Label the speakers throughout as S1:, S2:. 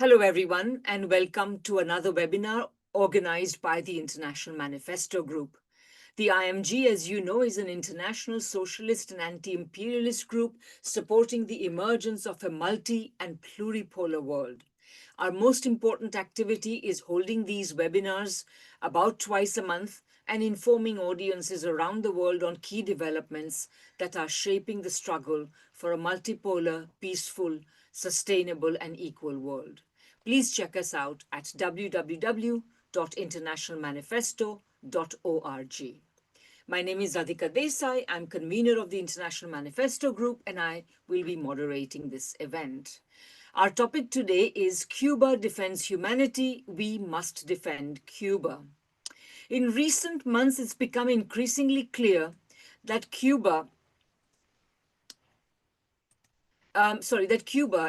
S1: Hello, everyone, and welcome to another webinar organized by the International Manifesto Group. The IMG, as you know, is an international socialist and anti-imperialist group supporting the emergence of a multi- and pluripolar world. Our most important activity is holding these webinars about twice a month and informing audiences around the world on key developments that are shaping the struggle for a multipolar, peaceful, sustainable, and equal world. Please check us out at www.internationalmanifesto.org. My name is Radhika Desai. I'm convener of the International Manifesto Group, and I will be moderating this event. Our topic today is Cuba Defends Humanity. We must defend Cuba. In recent months, it's become increasingly clear that Cuba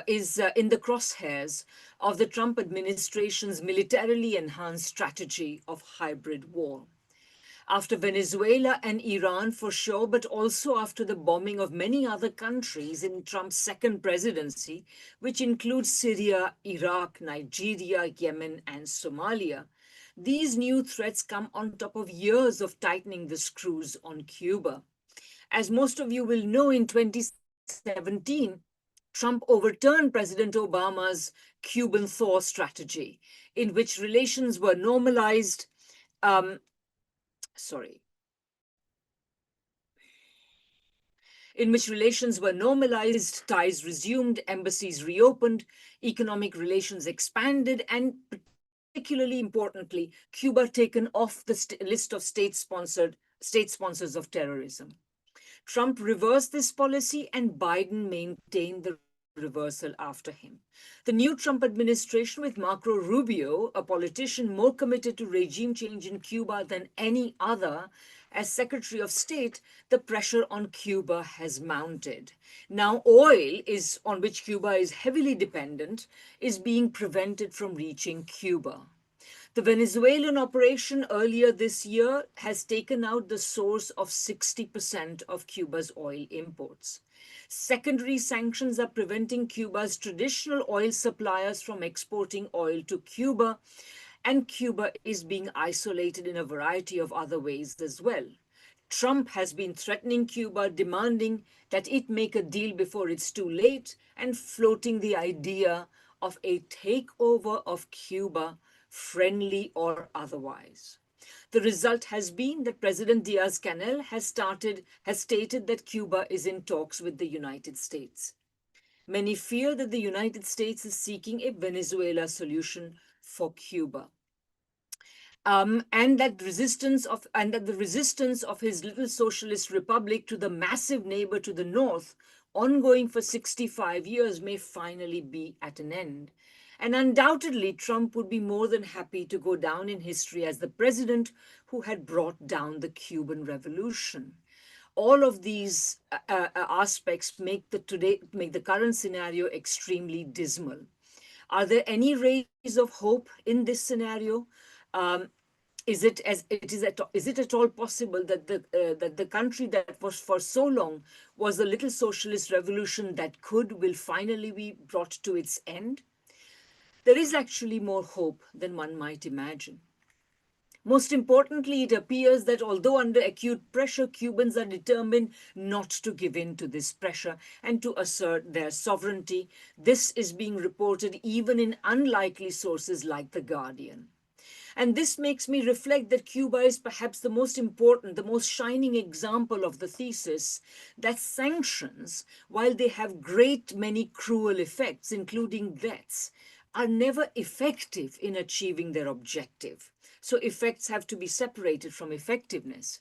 S1: is in the crosshairs of the Trump administration's militarily enhanced strategy of hybrid war. After Venezuela and Iran for sure, but also after the bombing of many other countries in Trump's second presidency, which includes Syria, Iraq, Nigeria, Yemen, and Somalia, these new threats come on top of years of tightening the screws on Cuba. As most of you will know, in 2017, Trump overturned President Obama's Cuban thaw strategy, in which relations were normalized. In which relations were normalized, ties resumed, embassies reopened, economic relations expanded, and particularly importantly, Cuba taken off the list of state sponsors of terrorism. Trump reversed this policy, and Biden maintained the reversal after him. The new Trump administration, with Marco Rubio, a politician more committed to regime change in Cuba than any other, as Secretary of State, the pressure on Cuba has mounted. Now, oil, on which Cuba is heavily dependent, is being prevented from reaching Cuba. The Venezuelan operation earlier this year has taken out the source of 60% of Cuba's oil imports. Secondary sanctions are preventing Cuba's traditional oil suppliers from exporting oil to Cuba, and Cuba is being isolated in a variety of other ways as well. Trump has been threatening Cuba, demanding that it make a deal before it's too late, and floating the idea of a takeover of Cuba, friendly or otherwise. The result has been that President Diaz-Canel has stated that Cuba is in talks with the United States. Many fear that the United States is seeking a Venezuela solution for Cuba. And that the resistance of his little socialist republic to the massive neighbor to the north, ongoing for 65 years, may finally be at an end. And undoubtedly, Trump would be more than happy to go down in history as the president who had brought down the Cuban Revolution. All of these aspects make the current scenario extremely dismal. Are there any rays of hope in this scenario? Is it at all possible that the country that was for so long was a little socialist revolution that will finally be brought to its end? There is actually more hope than one might imagine. Most importantly, it appears that although under acute pressure, Cubans are determined not to give in to this pressure and to assert their sovereignty. This is being reported even in unlikely sources like The Guardian. And this makes me reflect that Cuba is perhaps the most important, the most shining example of the thesis that sanctions, while they have great many cruel effects, including deaths, are never effective in achieving their objective. So effects have to be separated from effectiveness.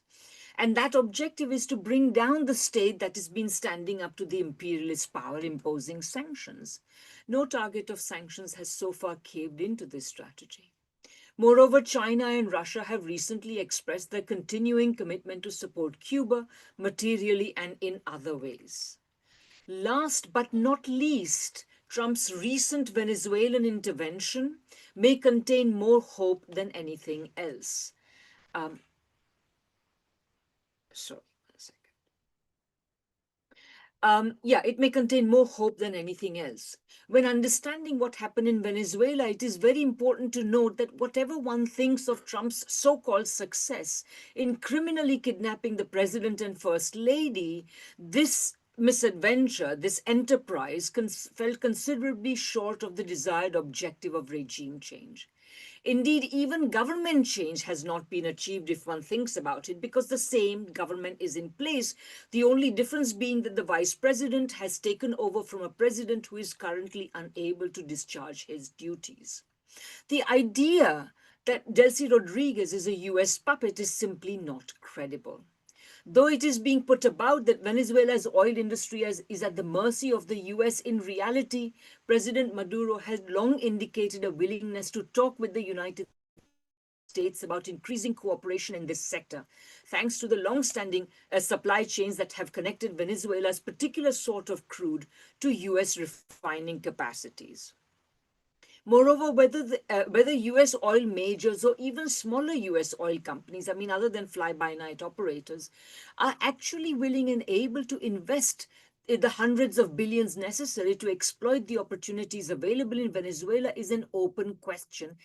S1: And that objective is to bring down the state that has been standing up to the imperialist power imposing sanctions. No target of sanctions has so far caved into this strategy. Moreover, China and Russia have recently expressed their continuing commitment to support Cuba materially and in other ways. Last but not least, Trump's recent Venezuelan intervention may contain more hope than anything else. it may contain more hope than anything else. When understanding what happened in Venezuela, it is very important to note that whatever one thinks of Trump's so called success in criminally kidnapping the president and first lady, this misadventure, this enterprise, fell considerably short of the desired objective of regime change. Indeed, even government change has not been achieved if one thinks about it, because the same government is in place. The only difference being that the vice president has taken over from a president who is currently unable to discharge his duties. The idea that Delcy Rodriguez is a US puppet is simply not credible. Though it is being put about that Venezuela's oil industry is at the mercy of the US, in reality, President Maduro has long indicated a willingness to talk with the United States about increasing cooperation in this sector, thanks to the long-standing supply chains that have connected Venezuela's particular sort of crude to US refining capacities. Moreover, whether US oil majors or even smaller US oil companies, other than fly-by-night operators, are actually willing and able to invest the hundreds of billions necessary to exploit the opportunities available in Venezuela is an open question,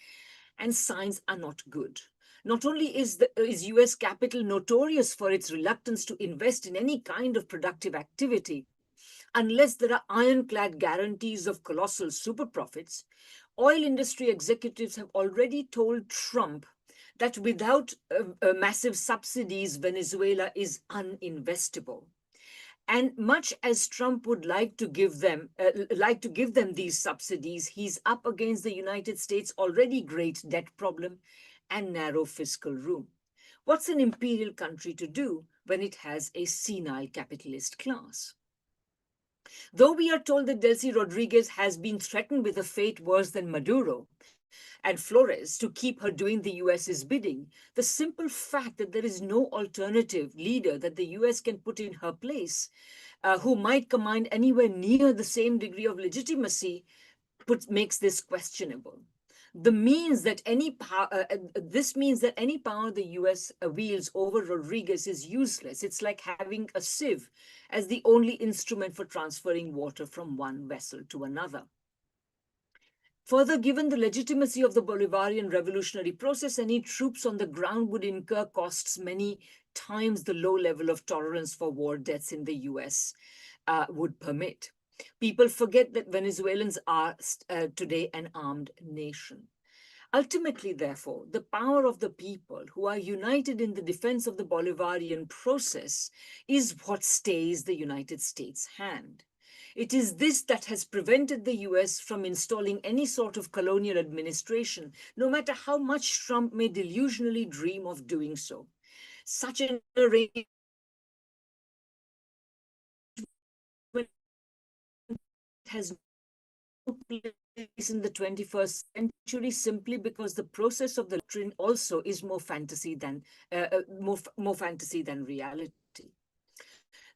S1: and signs are not good. Not only is US capital notorious for its reluctance to invest in any kind of productive activity, unless there are ironclad guarantees of colossal super profits, oil industry executives have already told Trump that without massive subsidies, Venezuela is uninvestable. And much as Trump would like to give them these subsidies, he's up against the United States' already great debt problem and narrow fiscal room. What's an imperial country to do when it has a senile capitalist class? Though we are told that Delcy Rodriguez has been threatened with a fate worse than Maduro and Flores to keep her doing the US's bidding, the simple fact that there is no alternative leader that the US can put in her place, who might command anywhere near the same degree of legitimacy, makes this questionable. This means that any power the US wields over Rodriguez is useless. It's like having a sieve as the only instrument for transferring water from one vessel to another. Further, given the legitimacy of the Bolivarian revolutionary process, any troops on the ground would incur costs many times the low level of tolerance for war deaths in the US would permit. People forget that Venezuelans are today an armed nation. Ultimately, therefore, the power of the people who are united in the defense of the Bolivarian process is what stays the United States' hand. It is this that has prevented the US from installing any sort of colonial administration, no matter how much Trump may delusionally dream of doing so. Such an arrangement has no place in the 21st century, simply because the process of the doctrine also is more fantasy than reality.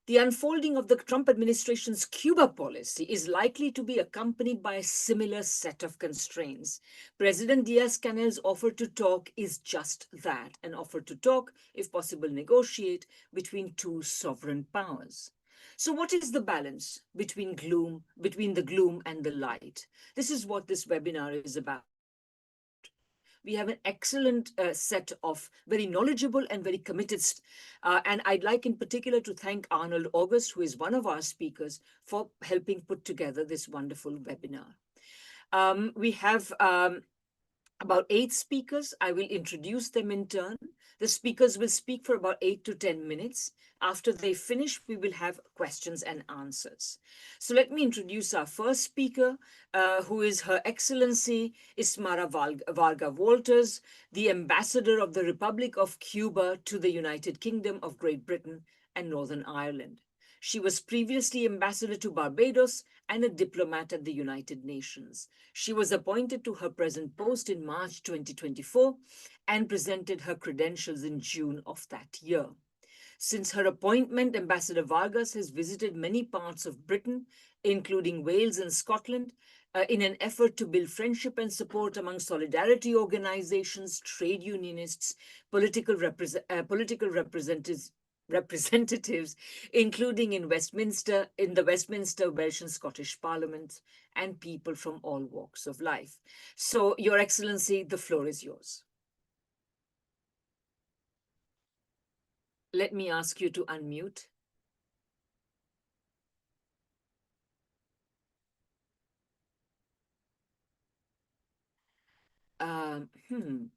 S1: The unfolding of the Trump administration's Cuba policy is likely to be accompanied by a similar set of constraints. President Diaz-Canel's offer to talk is just that, an offer to talk, if possible negotiate, between two sovereign powers. So what is the balance between the gloom and the light? This is what this webinar is about. We have an excellent set of very knowledgeable and very committed, and I'd like in particular to thank Arnold August, who is one of our speakers, for helping put together this wonderful webinar. We have about 8 speakers. I will introduce them in turn. The speakers will speak for about 8 to 10 minutes. After they finish, we will have questions and answers. So let me introduce our first speaker, who is Her Excellency Ismara Varga Walters, the Ambassador of the Republic of Cuba to the United Kingdom of Great Britain and Northern Ireland. She was previously ambassador to Barbados and a diplomat at the United Nations. She was appointed to her present post in March 2024 and presented her credentials in June of that year. Since her appointment, Ambassador Vargas has visited many parts of Britain, including Wales and Scotland, in an effort to build friendship and support among solidarity organizations, trade unionists, political representatives representatives, including in the Westminster, Welsh and Scottish Parliament, and people from all walks of life. So, Your Excellency, the floor is yours. Let me ask you to unmute.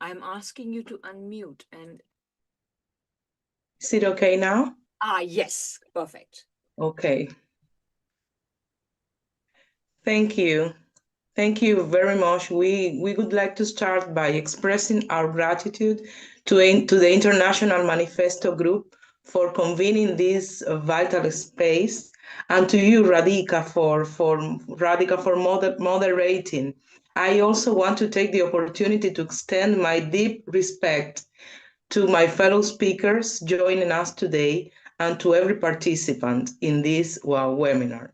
S1: I'm asking you to unmute and...
S2: Is it okay now?
S1: Yes, perfect.
S2: Okay. Thank you. Thank you very much. We would like to start by expressing our gratitude to the International Manifesto Group for convening this vital space, and to you, Radhika, for moderating. I also want to take the opportunity to extend my deep respect to my fellow speakers joining us today and to every participant in this webinar.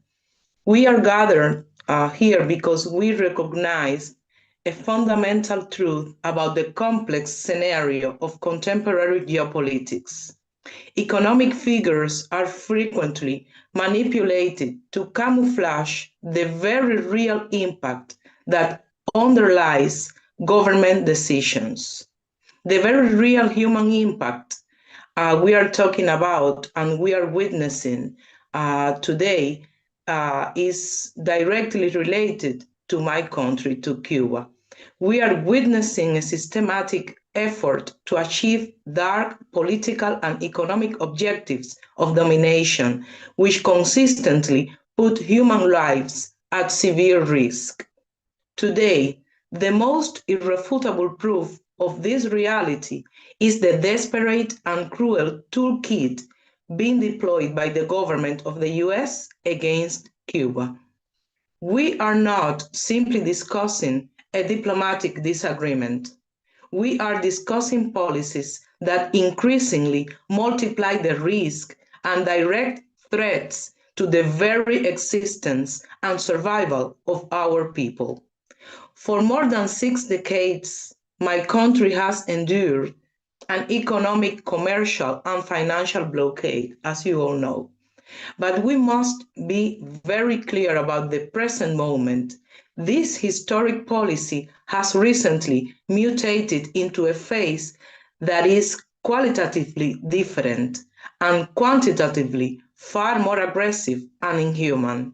S2: We are gathered here because we recognize a fundamental truth about the complex scenario of contemporary geopolitics. Economic figures are frequently manipulated to camouflage the very real impact that underlies government decisions. The very real human impact we are talking about and we are witnessing today is directly related to my country, to Cuba. We are witnessing a systematic effort to achieve dark political and economic objectives of domination, which consistently put human lives at severe risk. Today, the most irrefutable proof of this reality is the desperate and cruel toolkit being deployed by the government of the US against Cuba. We are not simply discussing a diplomatic disagreement. We are discussing policies that increasingly multiply the risk and direct threats to the very existence and survival of our people. For more than 6 decades, my country has endured an economic, commercial, and financial blockade, as you all know. But we must be very clear about the present moment. This historic policy has recently mutated into a phase that is qualitatively different and quantitatively far more aggressive and inhuman.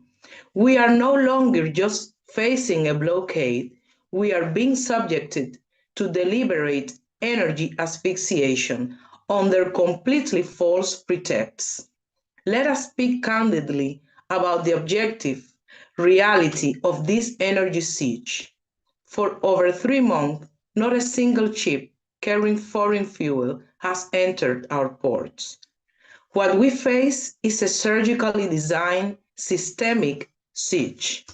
S2: We are no longer just facing a blockade, we are being subjected to deliberate energy asphyxiation under completely false pretexts. Let us speak candidly about the objective reality of this energy siege. For over 3 months, not a single ship carrying foreign fuel has entered our ports. What we face is a surgically designed systemic siege.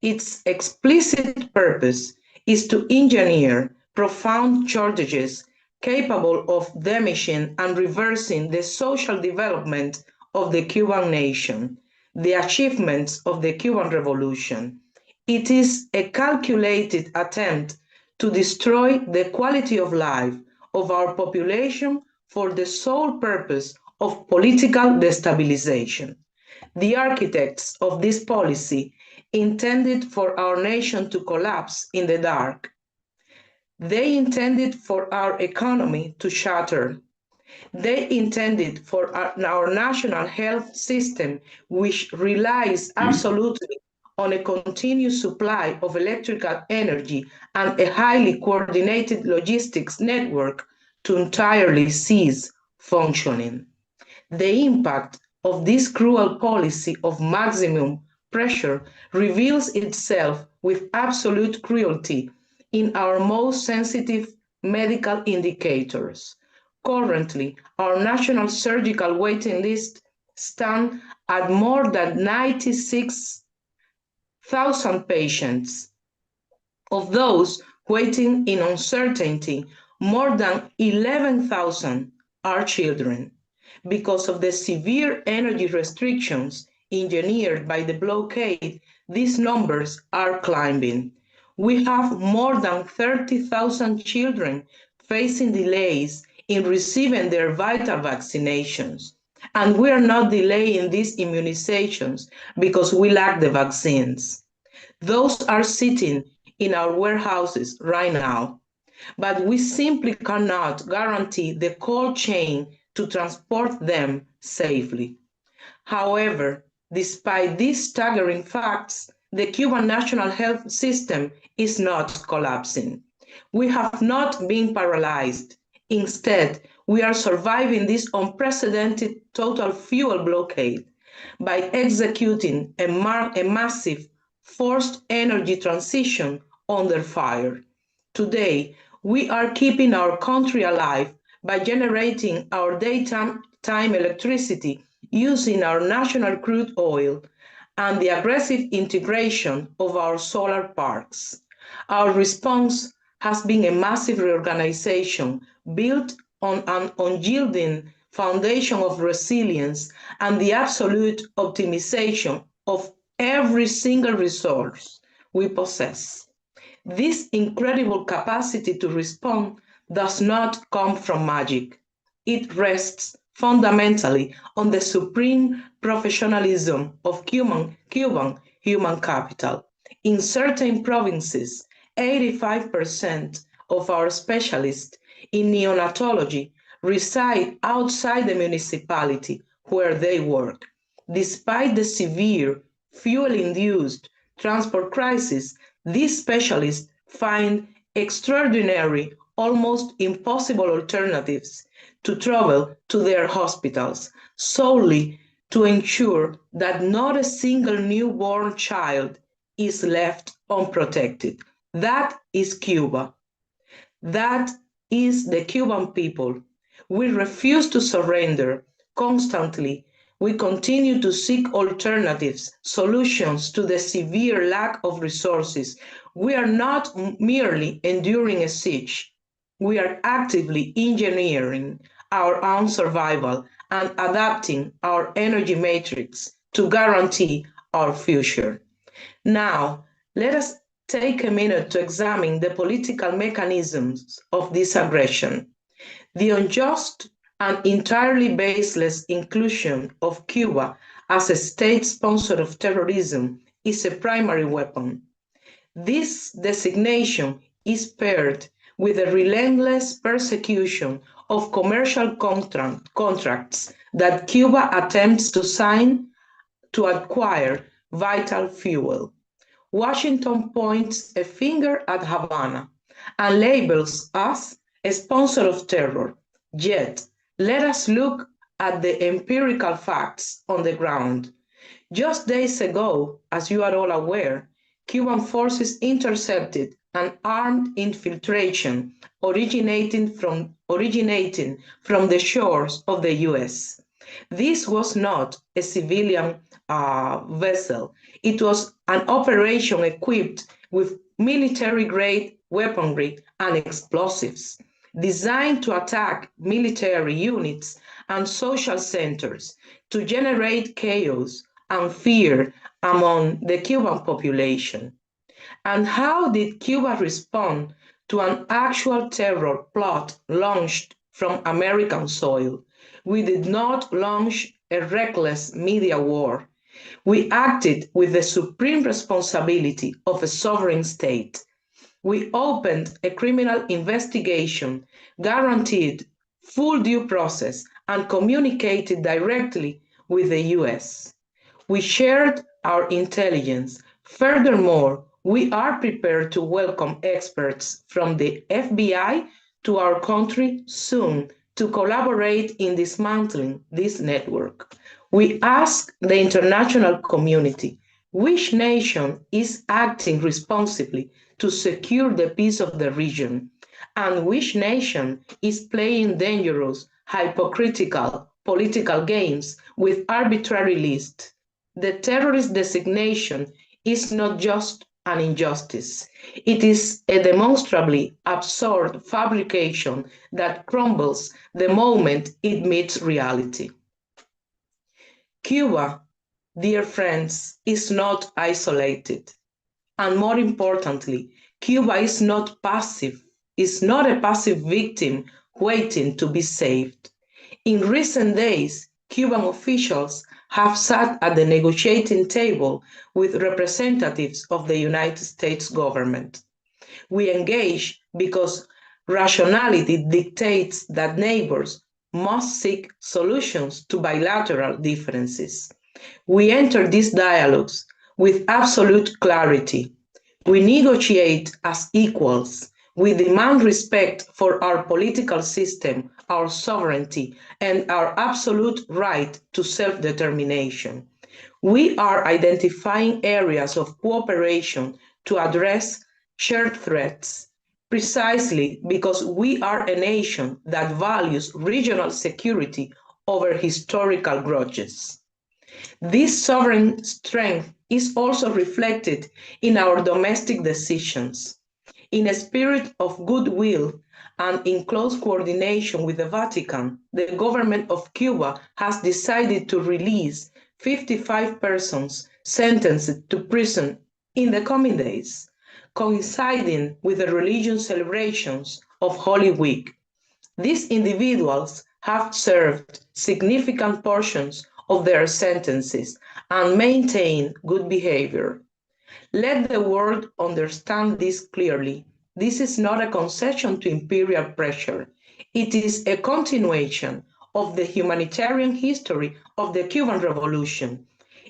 S2: Its explicit purpose is to engineer profound shortages capable of damaging and reversing the social development of the Cuban nation, the achievements of the Cuban Revolution. It is a calculated attempt to destroy the quality of life of our population for the sole purpose of political destabilization. The architects of this policy intended for our nation to collapse in the dark. They intended for our economy to shatter. They intended for our national health system, which relies absolutely on a continuous supply of electrical energy and a highly coordinated logistics network, to entirely cease functioning. The impact of this cruel policy of maximum pressure reveals itself with absolute cruelty in our most sensitive medical indicators. Currently, our national surgical waiting list stands at more than 96,000 patients. Of those waiting in uncertainty, more than 11,000 are children. Because of the severe energy restrictions engineered by the blockade, these numbers are climbing. We have more than 30,000 children facing delays in receiving their vital vaccinations. And we are not delaying these immunizations because we lack the vaccines. Those are sitting in our warehouses right now, but we simply cannot guarantee the cold chain to transport them safely. However, despite these staggering facts, the Cuban national health system is not collapsing. We have not been paralyzed. Instead, we are surviving this unprecedented total fuel blockade by executing a massive forced energy transition under fire. Today, we are keeping our country alive by generating our daytime electricity using our national crude oil and the aggressive integration of our solar parks. Our response has been a massive reorganization built on an unyielding foundation of resilience and the absolute optimization of every single resource we possess. This incredible capacity to respond does not come from magic. It rests fundamentally on the supreme professionalism of Cuban human capital. In certain provinces, 85% of our specialists in neonatology reside outside the municipality where they work. Despite the severe fuel-induced transport crisis, these specialists find extraordinary, almost impossible alternatives to travel to their hospitals solely to ensure that not a single newborn child is left unprotected. That is Cuba. That is the Cuban people. We refuse to surrender. Constantly, we continue to seek alternatives, solutions to the severe lack of resources. We are not merely enduring a siege. We are actively engineering our own survival and adapting our energy matrix to guarantee our future. Now, let us take a minute to examine the political mechanisms of this aggression. The unjust and entirely baseless inclusion of Cuba as a state sponsor of terrorism is a primary weapon. This designation is paired with the relentless persecution of commercial contracts that Cuba attempts to sign to acquire vital fuel. Washington points a finger at Havana and labels us a sponsor of terror. Yet, let us look at the empirical facts on the ground. Just days ago, as you are all aware, Cuban forces intercepted an armed infiltration originating from the shores of the US. This was not a civilian vessel. It was an operation equipped with military-grade weaponry and explosives, designed to attack military units and social centers to generate chaos and fear among the Cuban population. And how did Cuba respond to an actual terror plot launched from American soil? We did not launch a reckless media war. We acted with the supreme responsibility of a sovereign state. We opened a criminal investigation, guaranteed full due process, and communicated directly with the US. We shared our intelligence. Furthermore, we are prepared to welcome experts from the FBI to our country soon to collaborate in dismantling this network. We ask the international community, which nation is acting responsibly to secure the peace of the region, and which nation is playing dangerous, hypocritical political games with arbitrary lists? The terrorist designation is not just an injustice. It is a demonstrably absurd fabrication that crumbles the moment it meets reality. Cuba, dear friends, is not isolated. And more importantly, Cuba is not passive, is not a passive victim waiting to be saved. In recent days, Cuban officials have sat at the negotiating table with representatives of the United States government. We engage because rationality dictates that neighbors must seek solutions to bilateral differences. We enter these dialogues with absolute clarity. We negotiate as equals. We demand respect for our political system, our sovereignty, and our absolute right to self-determination. We are identifying areas of cooperation to address shared threats, precisely because we are a nation that values regional security over historical grudges. This sovereign strength is also reflected in our domestic decisions. In a spirit of goodwill and in close coordination with the Vatican, the government of Cuba has decided to release 55 persons sentenced to prison in the coming days, coinciding with the religious celebrations of Holy Week. These individuals have served significant portions of their sentences and maintain good behavior. Let the world understand this clearly. This is not a concession to imperial pressure. It is a continuation of the humanitarian history of the Cuban Revolution.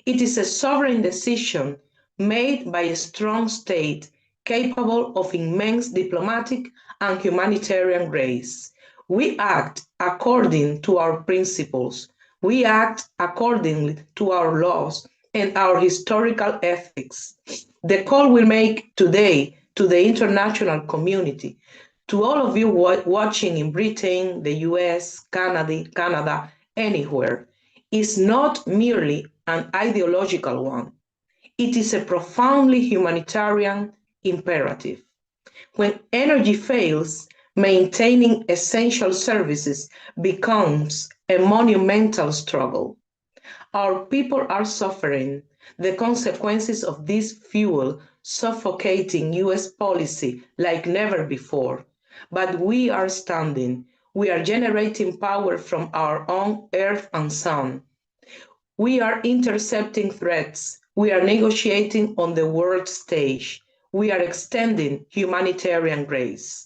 S2: It is a sovereign decision made by a strong state capable of immense diplomatic and humanitarian grace. We act according to our principles. We act according to our laws and our historical ethics. The call we make today to the international community, to all of you watching in Britain, the US, Canada, anywhere, is not merely an ideological one. It is a profoundly humanitarian imperative. When energy fails, maintaining essential services becomes a monumental struggle. Our people are suffering the consequences of this fuel suffocating US policy like never before. But we are standing. We are generating power from our own earth and sun. We are intercepting threats. We are negotiating on the world stage. We are extending humanitarian grace.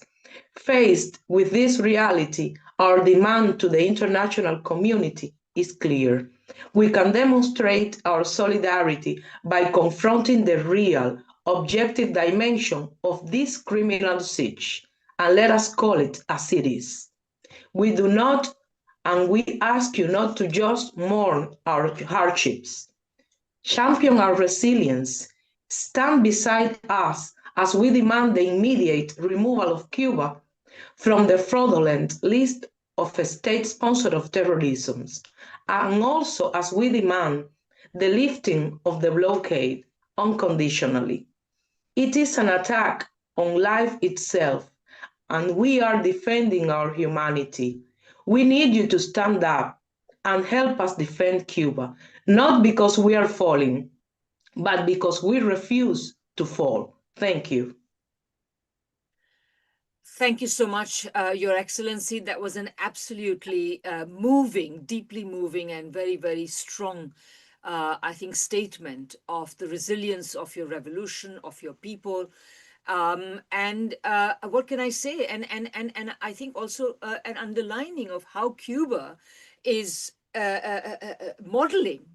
S2: Faced with this reality, our demand to the international community is clear. We can demonstrate our solidarity by confronting the real, objective dimension of this criminal siege, and let us call it as it is. We do not, and we ask you not to just mourn our hardships. Champion our resilience. Stand beside us as we demand the immediate removal of Cuba from the fraudulent list of a state sponsor of terrorism, and also as we demand the lifting of the blockade unconditionally. It is an attack on life itself, and we are defending our humanity. We need you to stand up and help us defend Cuba, not because we are falling, but because we refuse to fall. Thank you.
S1: Thank you so much, Your Excellency. That was an absolutely moving, deeply moving, and very, very strong, I think, statement of the resilience of your revolution, of your people. And what can I say? And I think also an underlining of how Cuba is modeling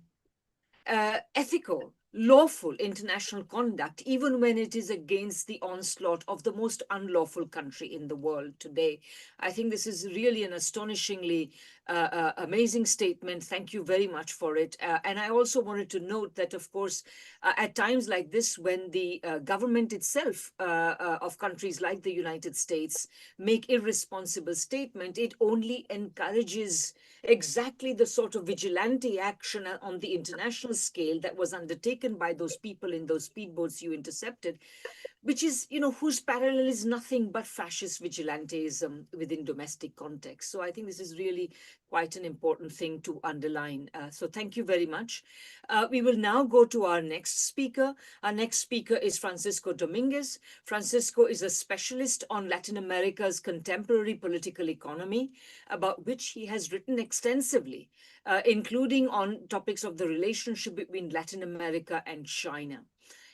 S1: ethical, lawful international conduct, even when it is against the onslaught of the most unlawful country in the world today. I think this is really an astonishingly amazing statement. Thank you very much for it. And I also wanted to note that, of course, at times like this, when the government itself of countries like the United States make irresponsible statement, it only encourages exactly the sort of vigilante action on the international scale that was undertaken by those people in those speedboats you intercepted, which is, whose parallel is nothing but fascist vigilantism within domestic context. So I think this is really quite an important thing to underline. So thank you very much. We will now go to our next speaker. Our next speaker is Francisco Dominguez. Francisco is a specialist on Latin America's contemporary political economy, about which he has written extensively, including on topics of the relationship between Latin America and China.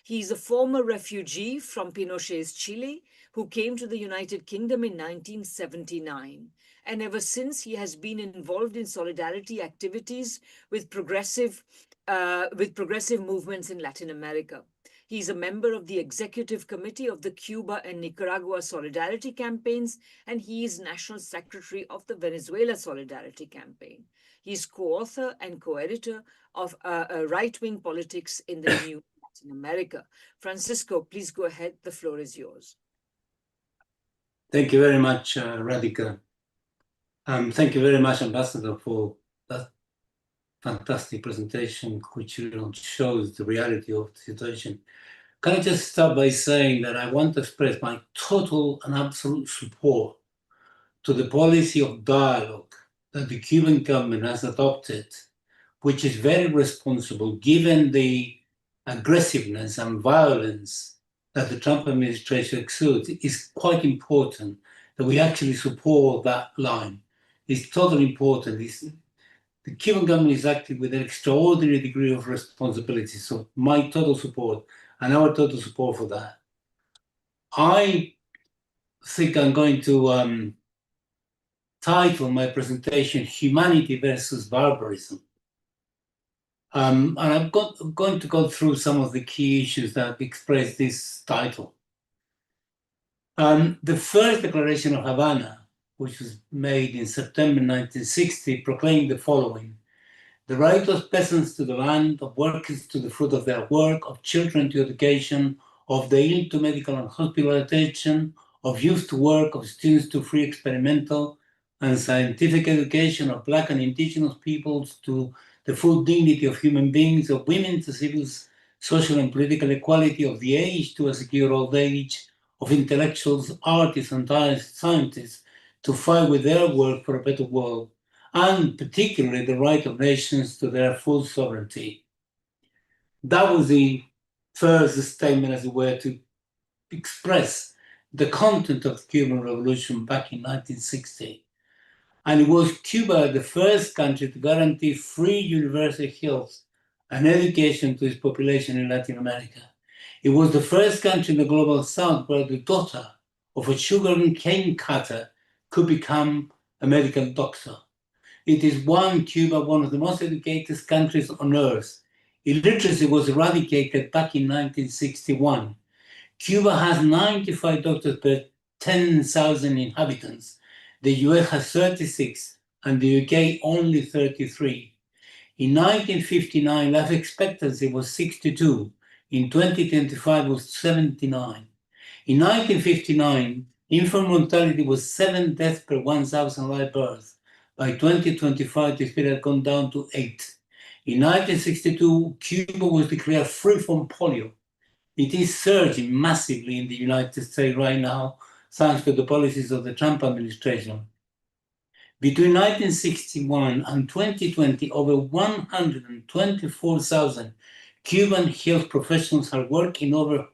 S1: He's a former refugee from Pinochet's Chile who came to the United Kingdom in 1979. And ever since, he has been involved in solidarity activities with progressive movements in Latin America. He's a member of the executive committee of the Cuba and Nicaragua Solidarity Campaigns, and he is National Secretary of the Venezuela Solidarity Campaign. He's co-author and co-editor of Right-Wing Politics in the New Latin America. Francisco, please go ahead. The floor is yours.
S3: Thank you very much, Radhika. Thank you very much, Ambassador, for that fantastic presentation, which shows the reality of the situation. Can I just start by saying that I want to express my total and absolute support to the policy of dialogue that the Cuban government has adopted, which is very responsible given the aggressiveness and violence that the Trump administration exudes. It's quite important that we actually support that line. It's totally important. The Cuban government is acting with an extraordinary degree of responsibility. So my total support and our total support for that. I think I'm going to title my presentation Humanity versus Barbarism. And I'm going to go through some of the key issues that express this title. The first declaration of Havana, which was made in September 1960, proclaimed the following: the right of peasants to the land, of workers to the fruit of their work, of children to education, of the ill to medical and hospital attention, of youth to work, of students to free experimental and scientific education, of Black and Indigenous peoples to the full dignity of human beings, of women to civil, social and political equality, of the aged to a secure old age, of intellectuals, artists and scientists to fight with their work for a better world, and particularly the right of nations to their full sovereignty. That was the first statement, as it were, to express the content of the Cuban Revolution back in 1960. And it was Cuba the first country to guarantee free universal health and education to its population in Latin America. It was the first country in the global south where the daughter of a sugar and cane cutter could become a medical doctor. It is Cuba, one of the most educated countries on earth. Illiteracy was eradicated back in 1961. Cuba has 95 doctors per 10,000 inhabitants. The US has 36, and the UK only 33. In 1959, life expectancy was 62. In 2025, it was 79. In 1959, infant mortality was 7 deaths per 1,000 live births. By 2025, this figure had gone down to 8. In 1962, Cuba was declared free from polio. It is surging massively in the United States right now, thanks to the policies of the Trump administration. Between 1961 and 2020, over 124,000 Cuban health professionals have worked in over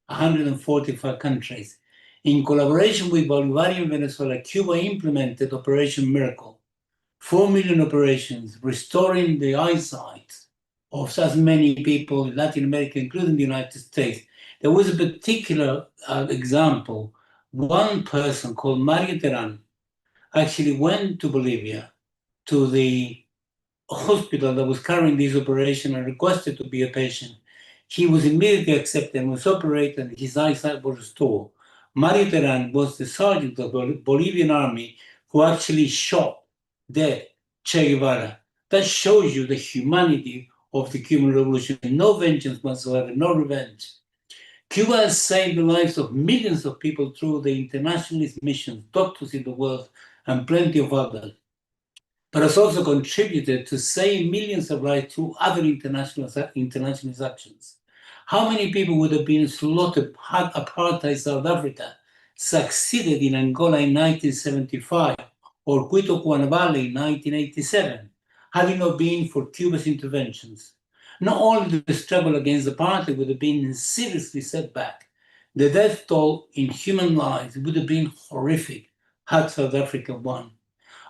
S3: 145 countries. In collaboration with Bolivarian Venezuela, Cuba implemented Operation Miracle, 4 million operations, restoring the eyesight of as many people in Latin America, including the United States. There was a particular example. One person called Mario Teran actually went to Bolivia, to the hospital that was carrying this operation, and requested to be a patient. He was immediately accepted and was operated, and his eyesight was restored. Mario Teran was the sergeant of the Bolivian army who actually shot dead Che Guevara. That shows you the humanity of the Cuban Revolution. No vengeance whatsoever, no revenge. Cuba has saved the lives of millions of people through the internationalist missions, doctors in the world, and plenty of others, but has also contributed to save millions of lives through other internationalist actions. How many people would have been slaughtered had apartheid South Africa succeeded in Angola in 1975 or Quito Valley in 1987, had it not been for Cuba's interventions? Not only the struggle against apartheid would have been seriously set back, the death toll in human lives would have been horrific had South Africa won.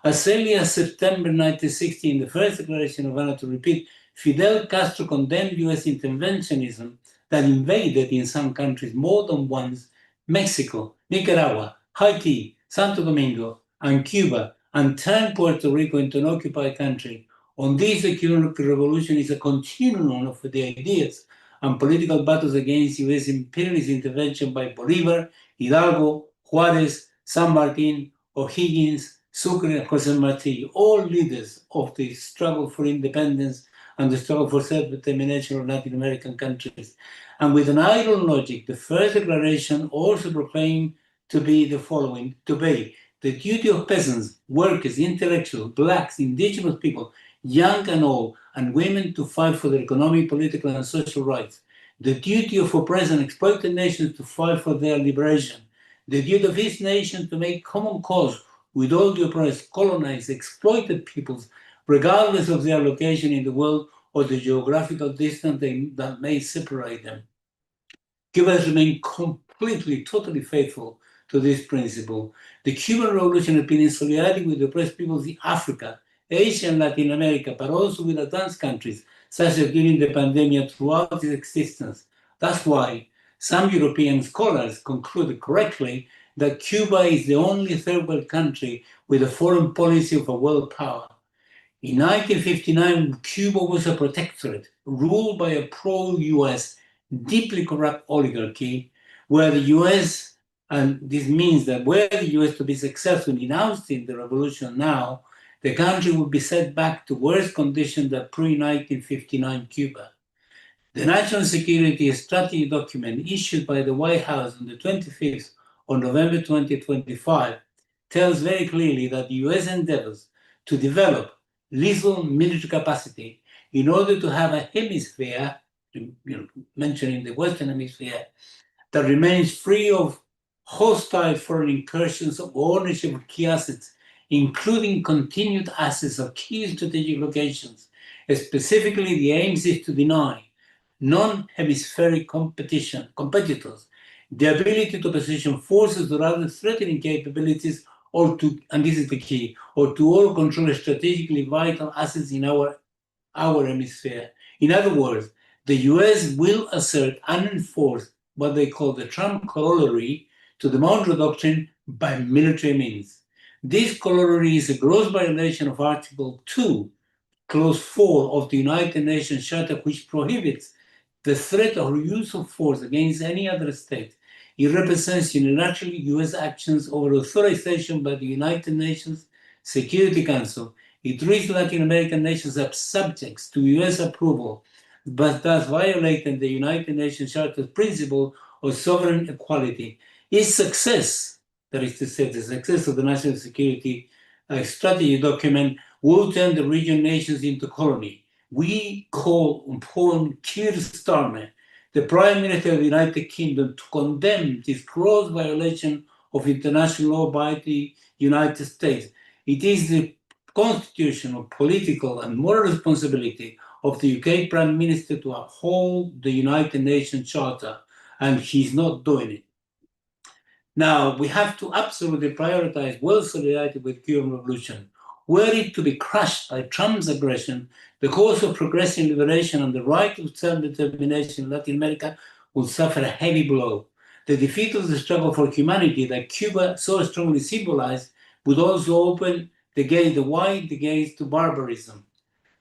S3: As early as September 1960, in the first declaration of Havana, to repeat, Fidel Castro condemned US interventionism that invaded in some countries more than once Mexico, Nicaragua, Haiti, Santo Domingo, and Cuba, and turned Puerto Rico into an occupied country. On this, the Cuban Revolution is a continuum of the ideas and political battles against US imperialist intervention by Bolivar, Hidalgo, Juarez, San Martin, O'Higgins, Sucre, and Jose Marti, all leaders of the struggle for independence and the struggle for self-determination of Latin American countries. And with an iron logic, the first declaration also proclaimed to be the following: to be the duty of peasants, workers, intellectuals, blacks, indigenous people, young and old, and women to fight for their economic, political, and social rights. The duty of oppressed and exploited nations to fight for their liberation. The duty of each nation to make common cause with all the oppressed, colonized, exploited peoples, regardless of their location in the world or the geographical distance that may separate them. Cuba has remained completely, totally faithful to this principle. The Cuban Revolution has been in solidarity with the oppressed peoples in Africa, Asia, and Latin America, but also with advanced countries, such as during the pandemic throughout its existence. That's why some European scholars concluded correctly that Cuba is the only third world country with a foreign policy of a world power. In 1959, Cuba was a protectorate ruled by a pro-US, deeply corrupt oligarchy, where the US, and this means that were the US to be successful in ousting the revolution now, the country would be set back to worse conditions than pre-1959 Cuba. The National Security Strategy document issued by the White House on the 25th of November 2025 tells very clearly that the US endeavors to develop lethal military capacity in order to have a hemisphere, mentioning the Western Hemisphere, that remains free of hostile foreign incursions or ownership of key assets, including continued access of key strategic locations. Specifically, the aim is to deny non-hemispheric competitors the ability to position forces or other threatening capabilities, or to, and this is the key, or to all control strategically vital assets in our hemisphere. In other words, the US will assert and enforce what they call the Trump corollary to the Monroe Doctrine by military means. This corollary is a gross violation of Article 2, Clause 4 of the United Nations Charter, which prohibits the threat or use of force against any other state. It represents unilaterally US actions over authorization by the United Nations Security Council. It treats Latin American nations as subjects to US approval, but thus violating the United Nations Charter's principle of sovereign equality. Its success, that is to say, the success of the National Security Strategy document, will turn the region nations into colony. We call upon Keir Starmer, the Prime Minister of the United Kingdom, to condemn this gross violation of international law by the United States. It is the constitutional, political, and moral responsibility of the UK Prime Minister to uphold the United Nations Charter, and he's not doing it. Now, we have to absolutely prioritize world solidarity with the Cuban Revolution. Were it to be crushed by Trump's aggression, the cause of progressive liberation and the right to self-determination in Latin America will suffer a heavy blow. The defeat of the struggle for humanity that Cuba so strongly symbolized would also open the wide gates to barbarism.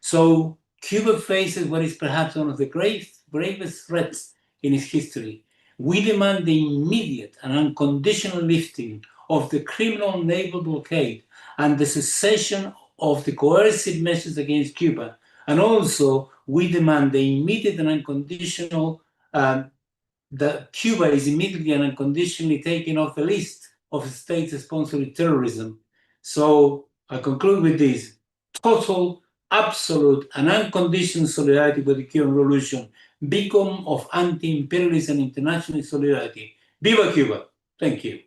S3: So Cuba faces what is perhaps one of the gravest threats in its history. We demand the immediate and unconditional lifting of the criminal naval blockade and the cessation of the coercive measures against Cuba. And also, we demand the immediate and unconditional, that Cuba is immediately and unconditionally taken off the list of states sponsoring terrorism. So I conclude with this: total, absolute, and unconditional solidarity with the Cuban Revolution. beacon of anti-imperialism and international solidarity. Viva Cuba! Thank you.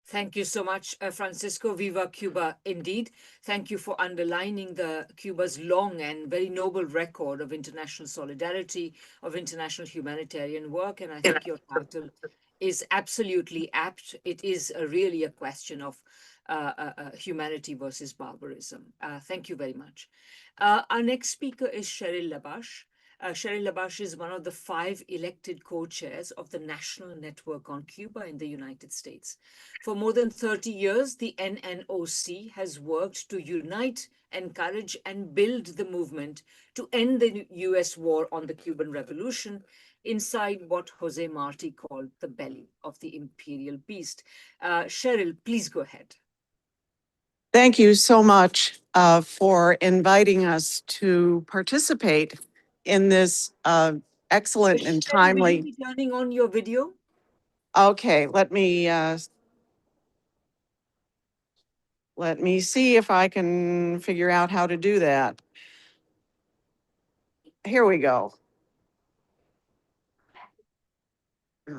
S1: Thank you so much, Francisco. Viva Cuba, indeed. Thank you for underlining Cuba's long and very noble record of international solidarity, of international humanitarian work. And I think your title is absolutely apt. It is really a question of humanity versus barbarism. Thank you very much. Our next speaker is Cheryl Labache. Cheryl Labache is one of the 5 elected co-chairs of the National Network on Cuba in the United States. For more than 30 years, the NNOC has worked to unite, encourage, and build the movement to end the US war on the Cuban Revolution inside what Jose Marti called the belly of the imperial beast. Cheryl, please go ahead.
S4: Thank you so much for inviting us to participate in this excellent and timely.
S1: Will you be turning on your video?
S4: Okay, let me see if I can figure out how to do that. Here we go.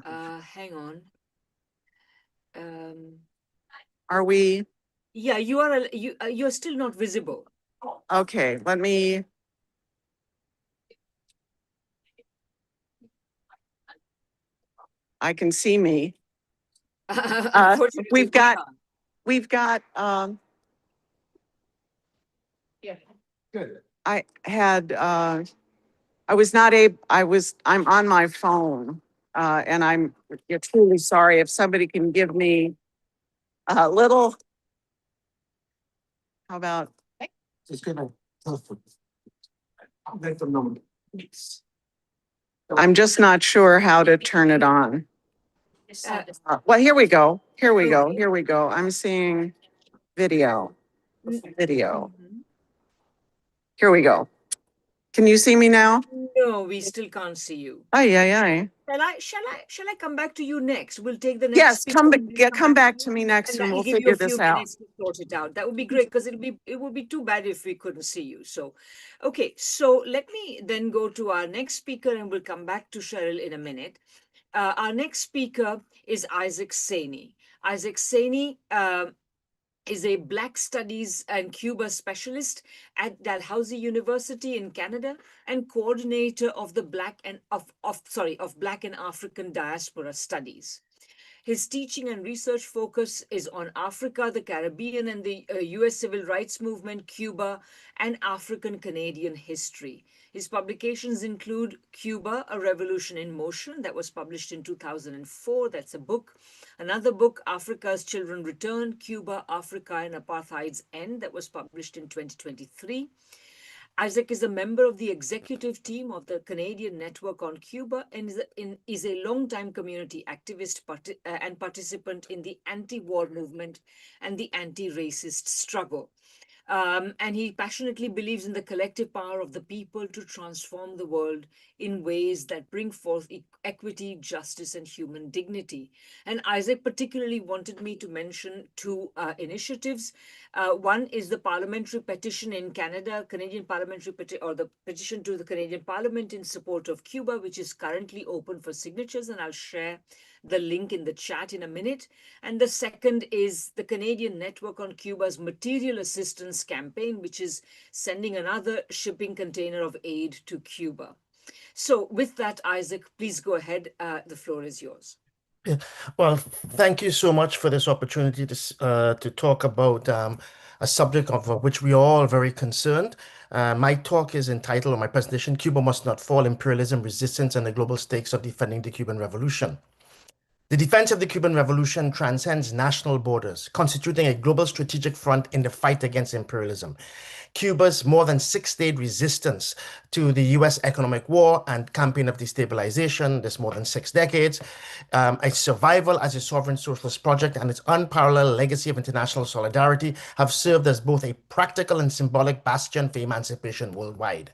S1: Hang on.
S4: Are we?
S1: Yeah, you're still not visible.
S4: Okay, let me. I can see me. We've got.
S5: Yeah, good.
S4: I had. I'm on my phone, and I'm truly sorry if somebody can give me a little. How about?
S5: Just gonna telephone. I'll let them know.
S4: I'm just not sure how to turn it on. Well, here we go. Here we go. Here we go. I'm seeing video. Video. Here we go. Can you see me now?
S1: No, we still can't see you.
S4: Aye, aye, aye.
S1: Shall I come back to you next? We'll take the next.
S4: Yes,
S1: speaker
S4: come back to me next and we'll figure this out.
S1: To sort it out. That would be great because it would be too bad if we couldn't see you. So, okay. So let me then go to our next speaker and we'll come back to Cheryl in a minute. Our next speaker is Isaac Saney. Isaac Saney is a Black Studies and Cuba specialist at Dalhousie University in Canada and coordinator of the Black and African Diaspora Studies. His teaching and research focus is on Africa, the Caribbean, and the US civil rights movement, Cuba, and African-Canadian history. His publications include Cuba, A Revolution in Motion, that was published in 2004. That's a book. Another book, Africa's Children Return, Cuba, Africa, and Apartheid's End, that was published in 2023. Isaac is a member of the executive team of the Canadian Network on Cuba and is a longtime community activist and participant in the anti-war movement and the anti-racist struggle. And he passionately believes in the collective power of the people to transform the world in ways that bring forth equity, justice, and human dignity. And Isaac particularly wanted me to mention 2 initiatives. One is the parliamentary petition in Canada, Canadian parliamentary or the petition to the Canadian Parliament in support of Cuba, which is currently open for signatures, and I'll share the link in the chat in a minute. And the second is the Canadian Network on Cuba's Material Assistance Campaign, which is sending another shipping container of aid to Cuba. So with that, Isaac, please go ahead. The floor is yours.
S5: Yeah. Well, thank you so much for this opportunity to talk about a subject of which we are all very concerned. My talk is entitled, or my presentation, Cuba Must Not Fall, Imperialism, Resistance, and the Global Stakes of Defending the Cuban Revolution. The defense of the Cuban Revolution transcends national borders, constituting a global strategic front in the fight against imperialism. Cuba's more than 6-decade resistance to the US economic war and campaign of destabilization, this more than 6 decades, its survival as a sovereign socialist project, and its unparalleled legacy of international solidarity have served as both a practical and symbolic bastion for emancipation worldwide.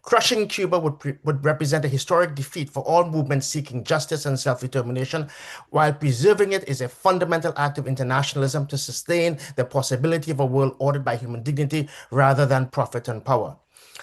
S5: Crushing Cuba would represent a historic defeat for all movements seeking justice and self-determination, while preserving it is a fundamental act of internationalism to sustain the possibility of a world ordered by human dignity rather than profit and power.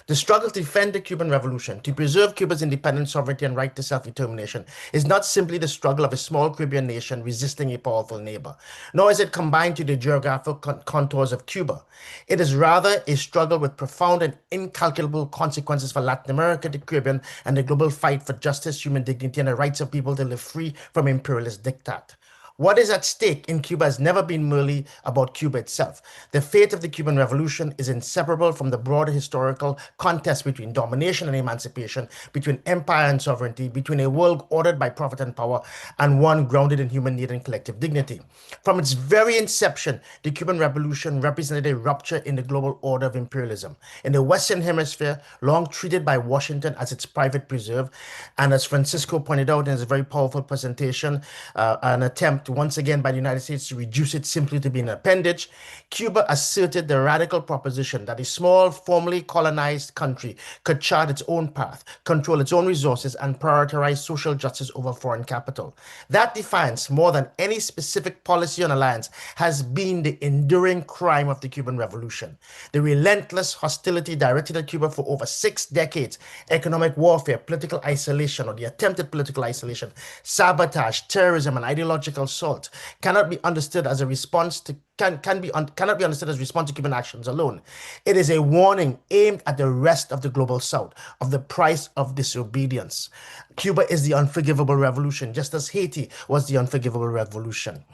S5: The struggle to defend the Cuban Revolution, to preserve Cuba's independence, sovereignty, and right to self-determination is not simply the struggle of a small Caribbean nation resisting a powerful neighbor, nor is it confined to the geographic contours of Cuba. It is rather a struggle with profound and incalculable consequences for Latin America, the Caribbean, and the global fight for justice, human dignity, and the rights of people to live free from imperialist diktat. What is at stake in Cuba has never been merely about Cuba itself. The fate of the Cuban Revolution is inseparable from the broader historical contest between domination and emancipation, between empire and sovereignty, between a world ordered by profit and power and one grounded in human need and collective dignity. From its very inception, the Cuban Revolution represented a rupture in the global order of imperialism. In the Western Hemisphere, long treated by Washington as its private preserve, and as Francisco pointed out in his very powerful presentation, an attempt once again by the United States to reduce it simply to be an appendage, Cuba asserted the radical proposition that a small, formerly colonized country could chart its own path, control its own resources, and prioritize social justice over foreign capital. That defiance, more than any specific policy or alliance, has been the enduring crime of the Cuban Revolution. The relentless hostility directed at Cuba for over 6 decades, economic warfare, political isolation, or the attempted political isolation, sabotage, terrorism, and ideological assault cannot be understood as a response to cannot be understood as response to Cuban actions alone. It is a warning aimed at the rest of the global South of the price of disobedience. Cuba is the unforgivable revolution, just as Haiti was the unforgivable revolution.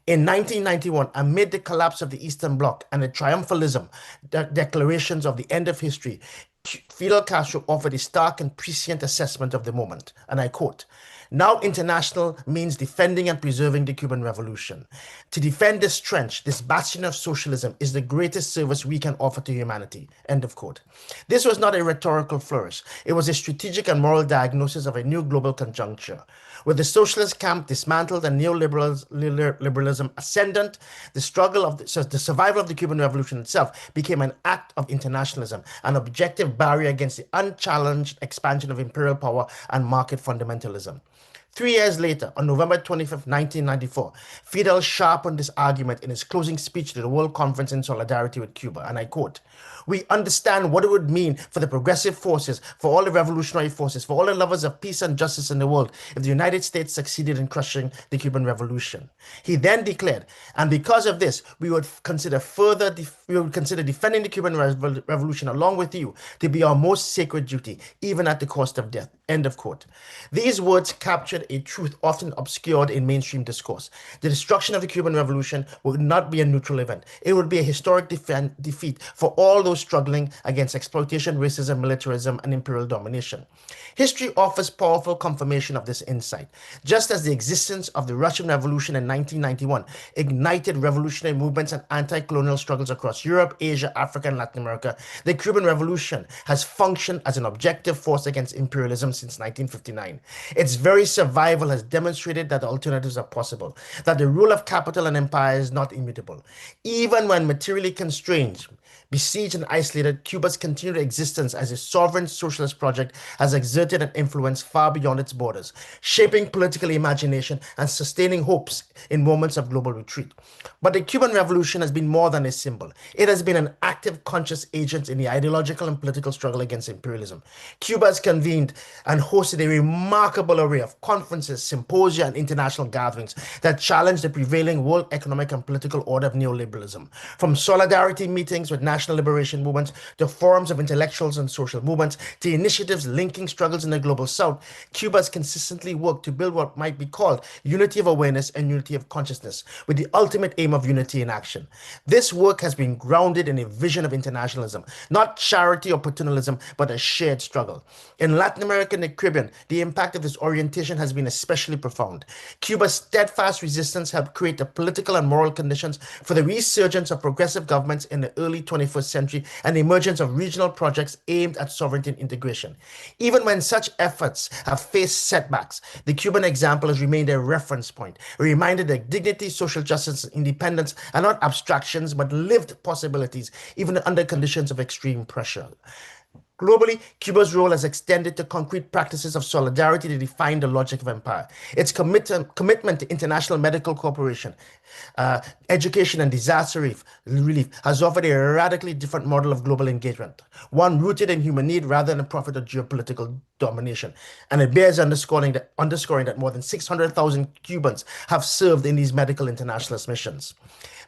S5: In 1991, amid the collapse of the Eastern Bloc and the triumphalism declarations of the end of history, Fidel Castro offered a stark and prescient assessment of the moment, and I quote, "Now international means defending and preserving the Cuban Revolution. To defend this trench, this bastion of socialism, is the greatest service we can offer to humanity." End of quote. This was not a rhetorical flourish. It was a strategic and moral diagnosis of a new global conjuncture. With the socialist camp dismantled and neoliberalism ascendant, the survival of the Cuban Revolution itself became an act of internationalism, an objective barrier against the unchallenged expansion of imperial power and market fundamentalism. 3 years later, on November 25, 1994, Fidel sharpened this argument in his closing speech to the World Conference in solidarity with Cuba, and I quote, "We understand what it would mean for the progressive forces, for all the revolutionary forces, for all the lovers of peace and justice in the world if the United States succeeded in crushing the Cuban Revolution." He then declared, "And because of this, we would consider defending the Cuban Revolution along with you to be our most sacred duty, even at the cost of death." End of quote. These words captured a truth often obscured in mainstream discourse. The destruction of the Cuban Revolution would not be a neutral event. It would be a historic defeat for all those struggling against exploitation, racism, militarism, and imperial domination. History offers powerful confirmation of this insight. Just as the existence of the Russian Revolution in 1991 ignited revolutionary movements and anti-colonial struggles across Europe, Asia, Africa, and Latin America, the Cuban Revolution has functioned as an objective force against imperialism since 1959. Its very survival has demonstrated that alternatives are possible, that the rule of capital and empire is not immutable. Even when materially constrained, besieged and isolated, Cuba's continued existence as a sovereign socialist project has exerted an influence far beyond its borders, shaping political imagination and sustaining hopes in moments of global retreat. But the Cuban Revolution has been more than a symbol. It has been an active, conscious agent in the ideological and political struggle against imperialism. Cuba has convened and hosted a remarkable array of conferences, symposia, and international gatherings that challenge the prevailing world economic and political order of neoliberalism. From solidarity meetings with national liberation movements, to forums of intellectuals and social movements, to initiatives linking struggles in the global South, Cuba has consistently worked to build what might be called unity of awareness and unity of consciousness, with the ultimate aim of unity in action. This work has been grounded in a vision of internationalism, not charity or paternalism, but a shared struggle. In Latin America and the Caribbean, the impact of this orientation has been especially profound. Cuba's steadfast resistance helped create the political and moral conditions for the resurgence of progressive governments in the early 21st century and the emergence of regional projects aimed at sovereignty and integration. Even when such efforts have faced setbacks, the Cuban example has remained a reference point, a reminder that dignity, social justice, and independence are not abstractions but lived possibilities, even under conditions of extreme pressure. Globally, Cuba's role has extended to concrete practices of solidarity to define the logic of empire. Its commitment to international medical cooperation, education, and disaster relief has offered a radically different model of global engagement, one rooted in human need rather than profit or geopolitical domination. And it bears underscoring that more than 600,000 Cubans have served in these medical internationalist missions.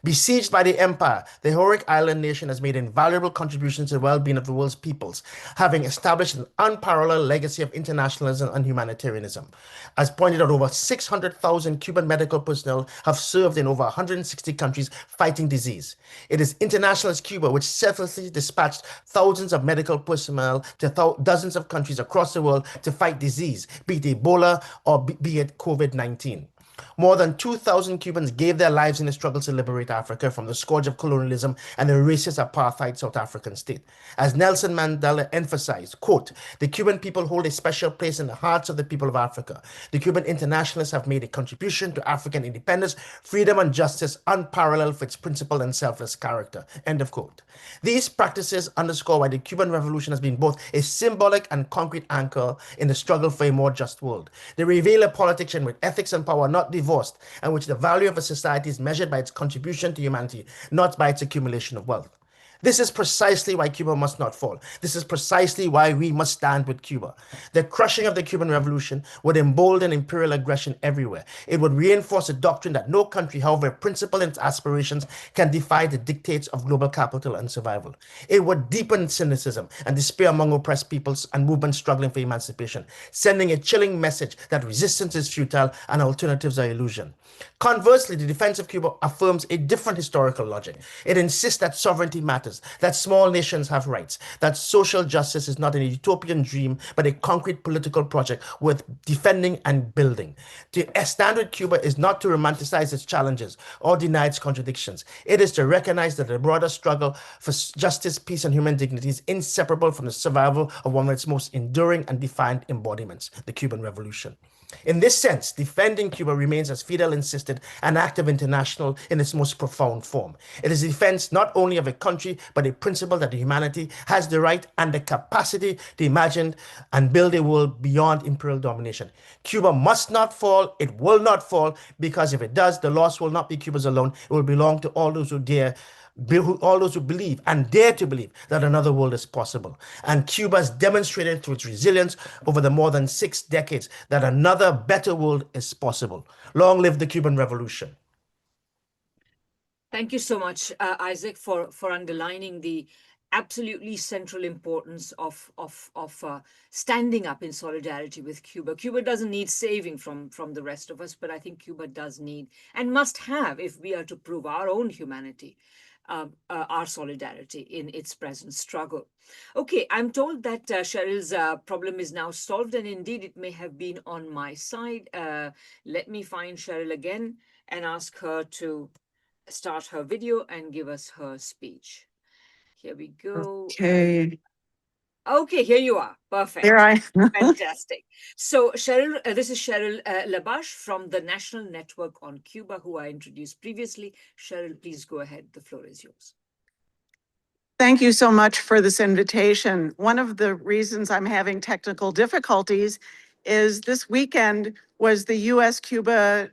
S5: Besieged by the empire, the heroic island nation has made invaluable contributions to the well-being of the world's peoples, having established an unparalleled legacy of internationalism and humanitarianism. As pointed out, over 600,000 Cuban medical personnel have served in over 160 countries fighting disease. It is internationalist Cuba which selflessly dispatched thousands of medical personnel to dozens of countries across the world to fight disease, be it Ebola or be it COVID-19. More than 2,000 Cubans gave their lives in the struggle to liberate Africa from the scourge of colonialism and the racist apartheid South African state. As Nelson Mandela emphasized, quote, "The Cuban people hold a special place in the hearts of the people of Africa. The Cuban internationalists have made a contribution to African independence, freedom, and justice unparalleled for its principled and selfless character." End of quote. These practices underscore why the Cuban Revolution has been both a symbolic and concrete anchor in the struggle for a more just world. They reveal a politics in which ethics and power are not divorced, and which the value of a society is measured by its contribution to humanity, not by its accumulation of wealth. This is precisely why Cuba must not fall. This is precisely why we must stand with Cuba. The crushing of the Cuban Revolution would embolden imperial aggression everywhere. It would reinforce a doctrine that no country, however principled in its aspirations, can defy the dictates of global capital and survival. It would deepen cynicism and despair among oppressed peoples and movements struggling for emancipation, sending a chilling message that resistance is futile and alternatives are illusion. Conversely, the defense of Cuba affirms a different historical logic. It insists that sovereignty matters, that small nations have rights, that social justice is not a utopian dream, but a concrete political project worth defending and building. To stand with Cuba is not to romanticize its challenges or deny its contradictions. It is to recognize that the broader struggle for justice, peace, and human dignity is inseparable from the survival of one of its most enduring and defined embodiments, the Cuban Revolution. In this sense, defending Cuba remains, as Fidel insisted, an act of international in its most profound form. It is a defense not only of a country, but a principle that humanity has the right and the capacity to imagine and build a world beyond imperial domination. Cuba must not fall, it will not fall, because if it does, the loss will not be Cuba's alone. It will belong to all those who believe and dare to believe that another world is possible. And Cuba has demonstrated through its resilience over the more than 6 decades that another better world is possible. Long live the Cuban Revolution.
S1: Thank you so much, Isaac, for underlining the absolutely central importance of standing up in solidarity with Cuba. Cuba doesn't need saving from the rest of us, but I think Cuba does need and must have, if we are to prove our own humanity, our solidarity in its present struggle. Okay, I'm told that Cheryl's problem is now solved, and indeed it may have been on my side. Let me find Cheryl again and ask her to start her video and give us her speech. Here we go.
S4: Okay.
S1: Okay, here you are. Perfect.
S4: There I
S1: Fantastic. So Cheryl, this is Cheryl Labache from the National Network on Cuba, who I introduced previously. Cheryl, please go ahead. The floor is yours.
S4: Thank you so much for this invitation. One of the reasons I'm having technical difficulties is this weekend was the U.S.-Cuba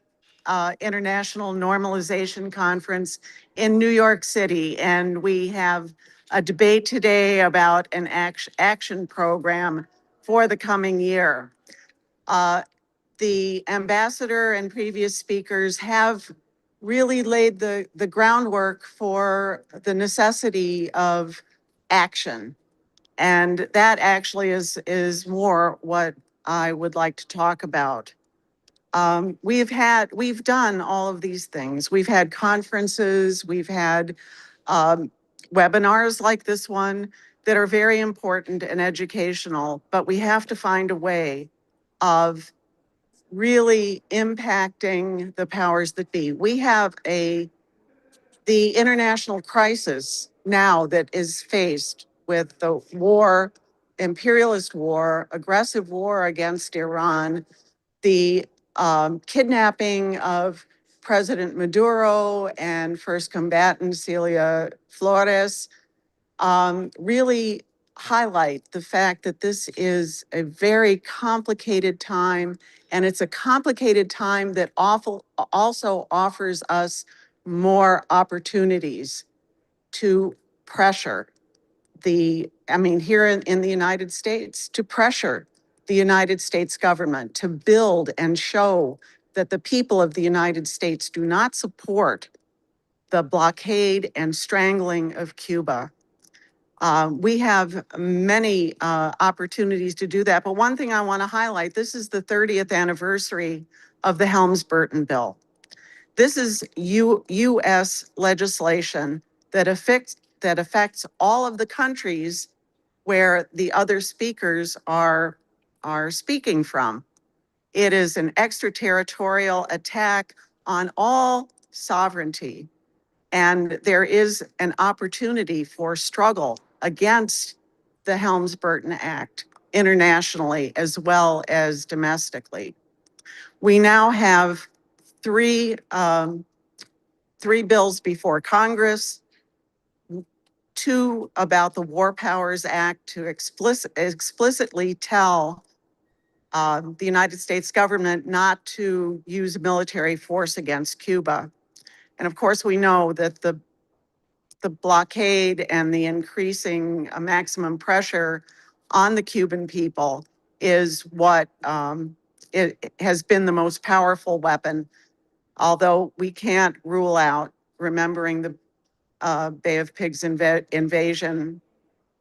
S4: International Normalization Conference in New York City, and we have a debate today about an action program for the coming year. The ambassador and previous speakers have really laid the groundwork for the necessity of action. And that actually is more what I would like to talk about. We've done all of these things. We've had conferences, we've had webinars like this one that are very important and educational, but we have to find a way of really impacting the powers that be. We have the international crisis now that is faced with the war, imperialist war, aggressive war against Iran, the kidnapping of President Maduro and first combatant Celia Flores, really highlight the fact that this is a very complicated time, and it's a complicated time that also offers us more opportunities to pressure here in the United States, to pressure the United States government to build and show that the people of the United States do not support the blockade and strangling of Cuba. We have many opportunities to do that. But one thing I want to highlight, this is the 30th anniversary of the Helms-Burton bill. This is U.S. legislation that affects all of the countries where the other speakers are speaking from. It is an extraterritorial attack on all sovereignty. And there is an opportunity for struggle against the Helms-Burton Act internationally as well as domestically. We now have three bills before Congress, two about the War Powers Act to explicitly tell the United States government not to use military force against Cuba. And of course, we know that the blockade and the increasing maximum pressure on the Cuban people is what it has been the most powerful weapon, although we can't rule out, remembering the Bay of Pigs invasion,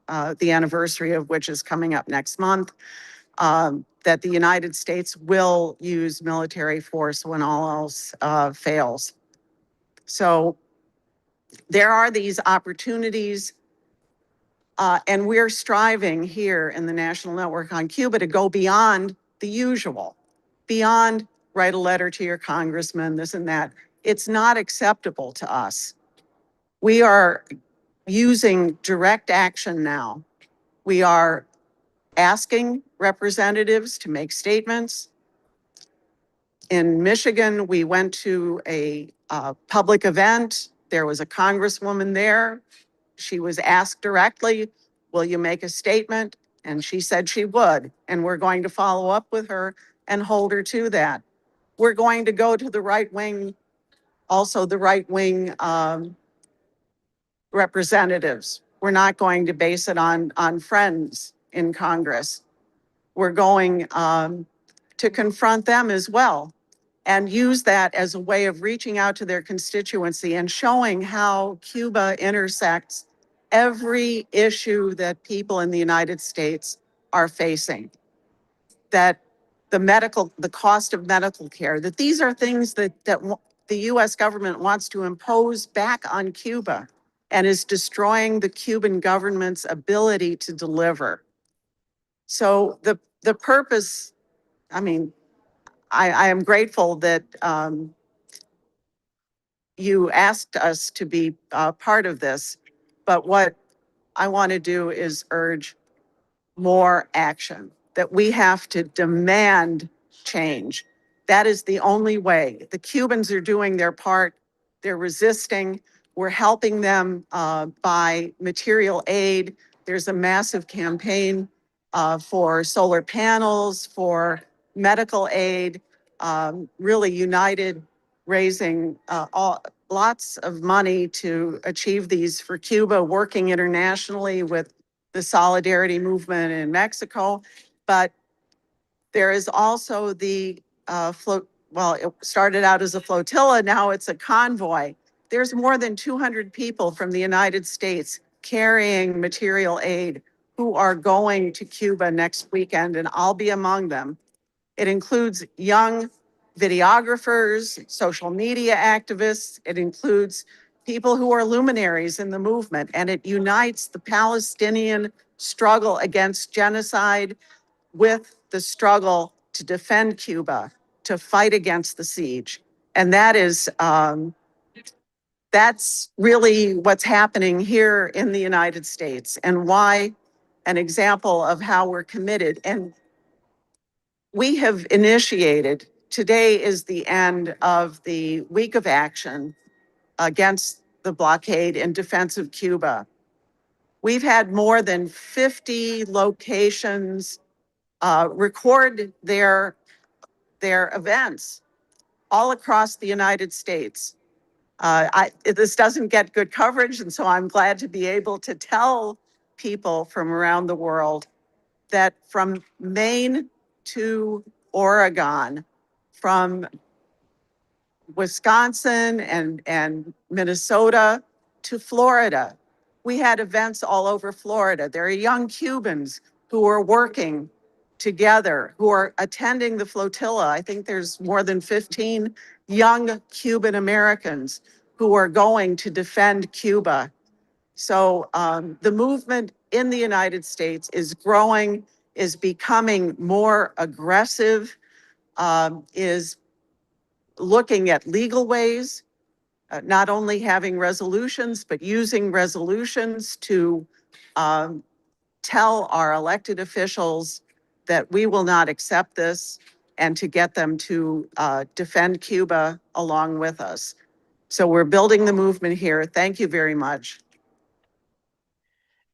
S4: the anniversary of which is coming up next month, that the United States will use military force when all else fails. So there are these opportunities, and we're striving here in the National Network on Cuba to go beyond the usual, beyond write a letter to your congressman, this and that. It's not acceptable to us. We are using direct action now. We are asking representatives to make statements. In Michigan, we went to a public event. There was a congresswoman there. She was asked directly, will you make a statement? And she said she would. And we're going to follow up with her and hold her to that. We're going to go to the right wing, also the right wing representatives. We're not going to base it on friends in Congress. We're going to confront them as well and use that as a way of reaching out to their constituency and showing how Cuba intersects every issue that people in the United States are facing. That the cost of medical care, that these are things that the US government wants to impose back on Cuba and is destroying the Cuban government's ability to deliver. So the purpose, I am grateful that you asked us to be part of this, but what I want to do is urge more action, that we have to demand change. That is the only way. The Cubans are doing their part. They're resisting. We're helping them by material aid. There's a massive campaign for solar panels, for medical aid, really united, raising lots of money to achieve these for Cuba, working internationally with the solidarity movement in Mexico. But there is also the it started out as a flotilla, now it's a convoy. There's more than 200 people from the United States carrying material aid who are going to Cuba next weekend, and I'll be among them. It includes young videographers, social media activists. It includes people who are luminaries in the movement, and it unites the Palestinian struggle against genocide with the struggle to defend Cuba, to fight against the siege. And that's really what's happening here in the United States, and why an example of how we're committed. And we have initiated, today is the end of the week of action against the blockade in defense of Cuba. We've had more than 50 locations record their events all across the United States. This doesn't get good coverage, and so I'm glad to be able to tell people from around the world that from Maine to Oregon, from Wisconsin and Minnesota to Florida, we had events all over Florida. There are young Cubans who are working together, who are attending the flotilla. I think there's more than 15 young Cuban Americans who are going to defend Cuba. So the movement in the United States is growing, is becoming more aggressive, is looking at legal ways, not only having resolutions, but using resolutions to tell our elected officials that we will not accept this and to get them to defend Cuba along with us. So we're building the movement here. Thank you very much.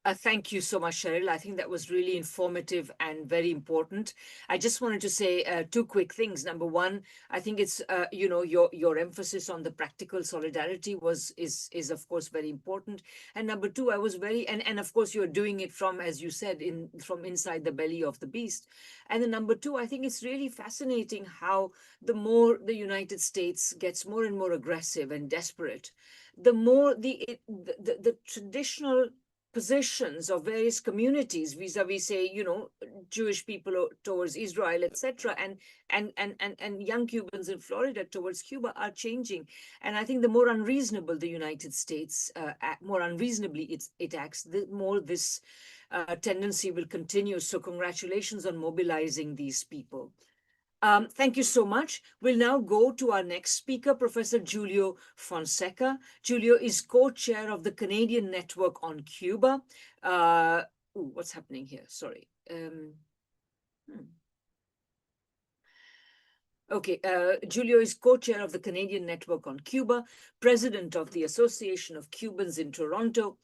S1: Thank you so much, Cheryl. I think that was really informative and very important. I just wanted to say two quick things. Number one, I think it's your emphasis on the practical solidarity is of course very important. And number two, I was very and of course you're doing it from, as you said, from inside the belly of the beast. And then number two, I think it's really fascinating how the more the United States gets more and more aggressive and desperate, the more the traditional positions of various communities vis-a-vis, say, Jewish people towards Israel, etc., and young Cubans in Florida towards Cuba are changing. And I think the more unreasonable the United States, more unreasonably it acts, the more this tendency will continue. So congratulations on mobilizing these people. Thank you so much. We'll now go to our next speaker, Professor Julio Fonseca. Julio is co-chair of the Canadian Network on Cuba. What's happening here? Sorry. Okay, Julio is co-chair of the Canadian Network on Cuba, president of the Association of Cubans in Toronto,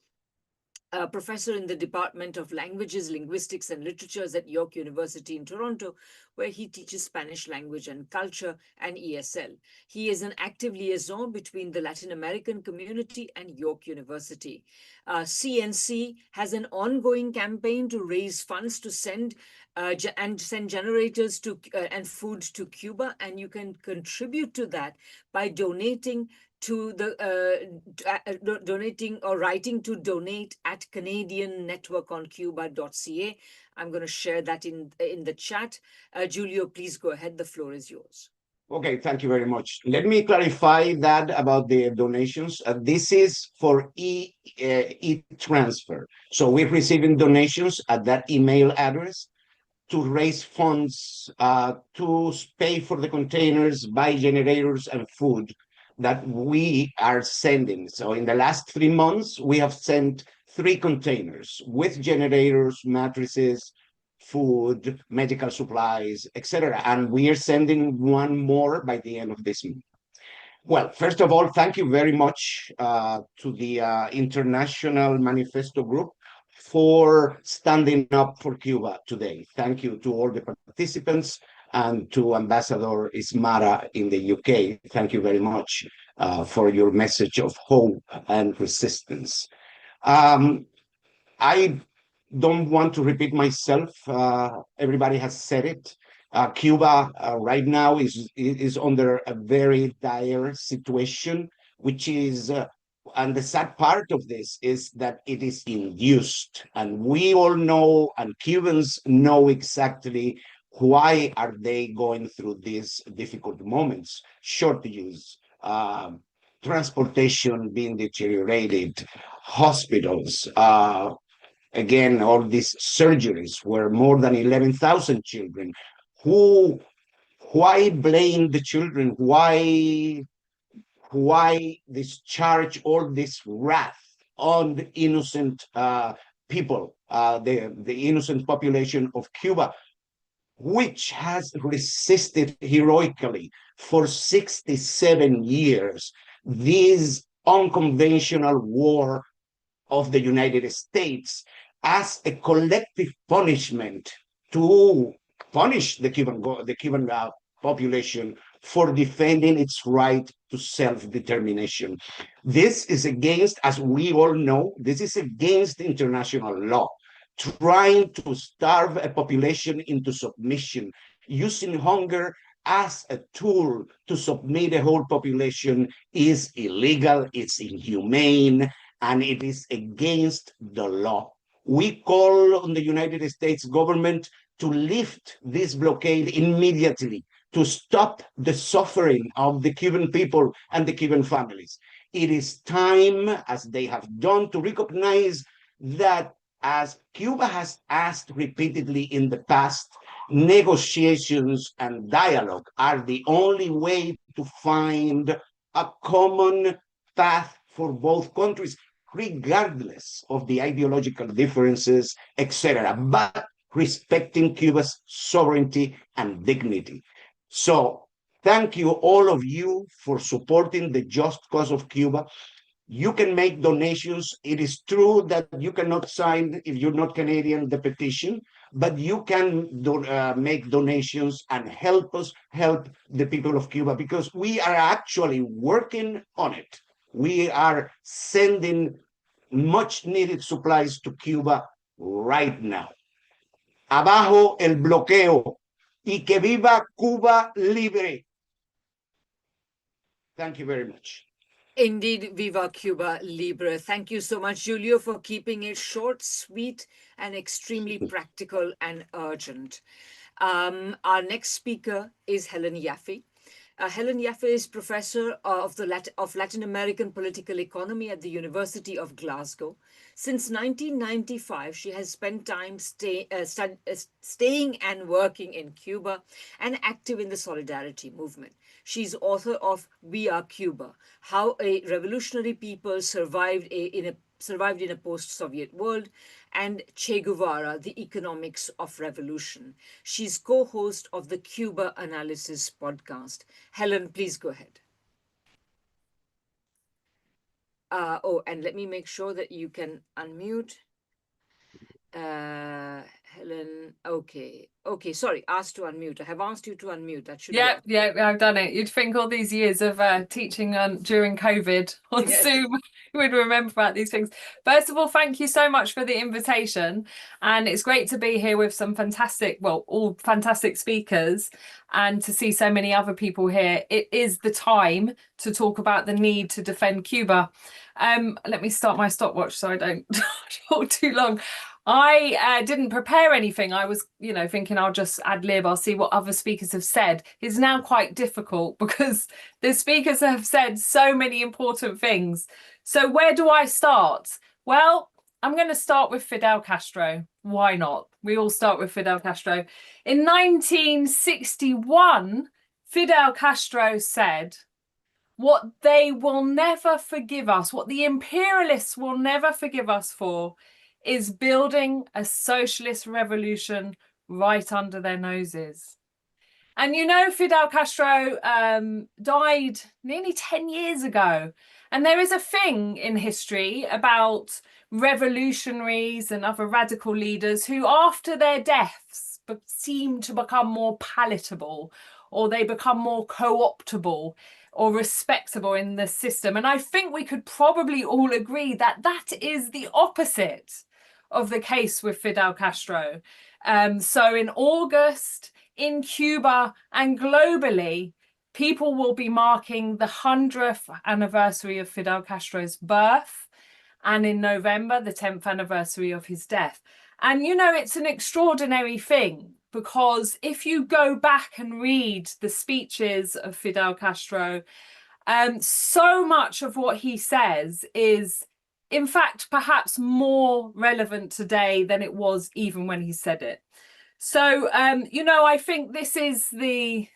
S1: professor in the Department of Languages, Linguistics and Literatures at York University in Toronto, where he teaches Spanish language and culture and ESL. He is an active liaison between the Latin American community and York University. CNC has an ongoing campaign to raise funds to send generators to and food to Cuba, and you can contribute to that by donating to the donating or writing to donate@canadiannetworkoncuba.ca. I'm going to share that in the chat. Julio, please go ahead. The floor is yours.
S6: Okay, thank you very much. Let me clarify that about the donations. This is for e-transfer. So we're receiving donations at that email address to raise funds to pay for the containers, buy generators and food that we are sending. So in the last 3 months, we have sent 3 containers with generators, mattresses, food, medical supplies, etc. And we are sending 1 more by the end of this month. Well, first of all, thank you very much to the International Manifesto group for standing up for Cuba today. Thank you to all the participants and to Ambassador Ismara in the UK. Thank you very much for your message of hope and resistance. I don't want to repeat myself. Everybody has said it. Cuba right now is under a very dire situation, which is, and the sad part of this is that it is induced. And we all know, and Cubans know exactly why are they going through these difficult moments. Shortages, transportation being deteriorated, hospitals, again, all these surgeries were more than 11,000 children. Why blame the children? Why discharge all this wrath on the innocent people, the innocent population of Cuba, which has resisted heroically for 67 years this unconventional war of the United States as a collective punishment to punish the Cuban population for defending its right to self-determination. This is against, as we all know, this is against international law. Trying to starve a population into submission, using hunger as a tool to submit a whole population is illegal, it's inhumane, and it is against the law. We call on the United States government to lift this blockade immediately, to stop the suffering of the Cuban people and the Cuban families. It is time, as they have done, to recognize that, as Cuba has asked repeatedly in the past, negotiations and dialogue are the only way to find a common path for both countries, regardless of the ideological differences, etc., but respecting Cuba's sovereignty and dignity. So thank you, all of you, for supporting the just cause of Cuba. You can make donations. It is true that you cannot sign, if you're not Canadian, the petition, but you can make donations and help us help the people of Cuba, because we are actually working on it. We are sending much needed supplies to Cuba right now. Abajo el bloqueo y que viva Cuba libre. Thank you very much.
S1: Indeed, Viva Cuba Libre. Thank you so much, Julio, for keeping it short, sweet, and extremely practical and urgent. Our next speaker is Helen Yaffe. Helen Yaffe is professor of Latin American political economy at the University of Glasgow. Since 1995, she has spent time staying and working in Cuba and active in the solidarity movement. She's author of We Are Cuba: How a Revolutionary People Survived in a Post-Soviet World, and Che Guevara, The Economics of Revolution. She's co-host of the Cuba Analysis podcast. Helen, please go ahead. And let me make sure that you can unmute. Helen, okay, sorry, asked to unmute. I have asked you to unmute. That should
S7: yeah, I've done it. You'd think all these years of teaching during COVID on Zoom, you would remember about these things. First of all, thank you so much for the invitation, and it's great to be here with some fantastic, well, all fantastic speakers, and to see so many other people here. It is the time to talk about the need to defend Cuba. Let me start my stopwatch so I don't talk too long. I didn't prepare anything. I was, thinking I'll just ad lib. I'll see what other speakers have said. It's now quite difficult because the speakers have said so many important things. So where do I start? Well, I'm going to start with Fidel Castro. Why not? We all start with Fidel Castro. In 1961, Fidel Castro said, what they will never forgive us, what the imperialists will never forgive us for, is building a socialist revolution right under their noses. And Fidel Castro died nearly 10 years ago. And there is a thing in history about revolutionaries and other radical leaders who, after their deaths, seem to become more palatable, or they become more co-optable or respectable in the system. And I think we could probably all agree that that is the opposite of the case with Fidel Castro. So in August, in Cuba and globally, people will be marking the 100th anniversary of Fidel Castro's birth, and in November, the 10th anniversary of his death. And, it's an extraordinary thing, because if you go back and read the speeches of Fidel Castro, so much of what he says is, in fact, perhaps more relevant today than it was even when he said it. So, I think this is the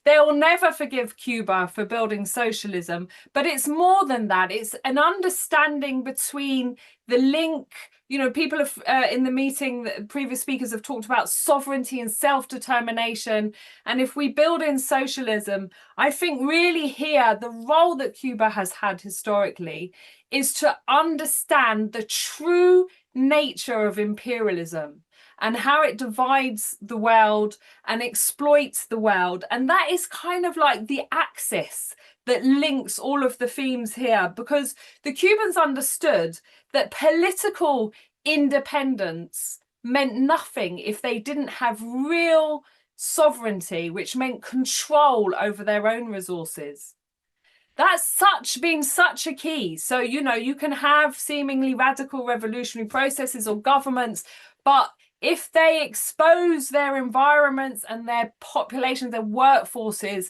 S7: They'll never forgive Cuba for building socialism, but it's more than that. It's an understanding between the link. You know, people have in the meeting, previous speakers have talked about sovereignty and self-determination. And if we build in socialism, I think really here, the role that Cuba has had historically is to understand the true nature of imperialism and how it divides the world and exploits the world. And that is kind of like the axis that links all of the themes here, because the Cubans understood that political independence meant nothing if they didn't have real sovereignty, which meant control over their own resources. That's been such a key. So, you know, you can have seemingly radical revolutionary processes or governments, but if they expose their environments and their populations, their workforces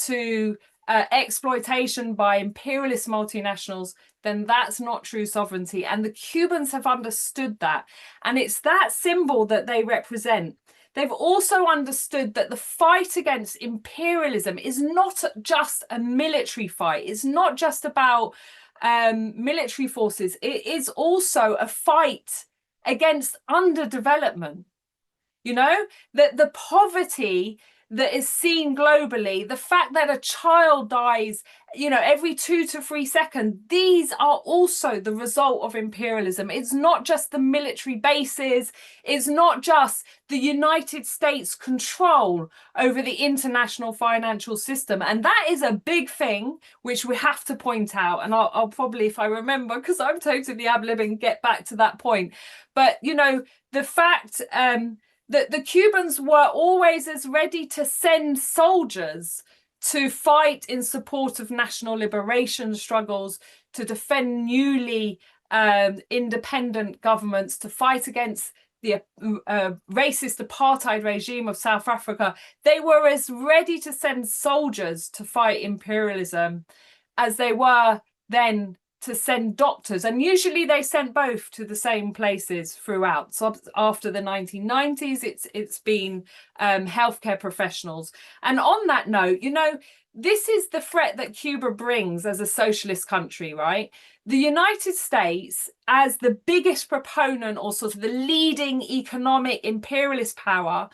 S7: to exploitation by imperialist multinationals, then that's not true sovereignty. And the Cubans have understood that. And it's that symbol that they represent. They've also understood that the fight against imperialism is not just a military fight. It's not just about military forces. It is also a fight against underdevelopment. You know, that the poverty that is seen globally, the fact that a child dies, you know, every 2 to 3 seconds, these are also the result of imperialism. It's not just the military bases, it's not just the United States control over the international financial system. And that is a big thing, which we have to point out. And I'll probably, if I remember, because I'm totally ad-libbing, get back to that point. But, you know, the fact that the Cubans were always as ready to send soldiers to fight in support of national liberation struggles, to defend newly independent governments, to fight against the racist apartheid regime of South Africa. They were as ready to send soldiers to fight imperialism as they were then to send doctors, and usually they sent both to the same places throughout. So after the 1990s, it's been healthcare professionals. And on that note, you know, this is the threat that Cuba brings as a socialist country, right? The United States, as the biggest proponent or sort of the leading economic imperialist power,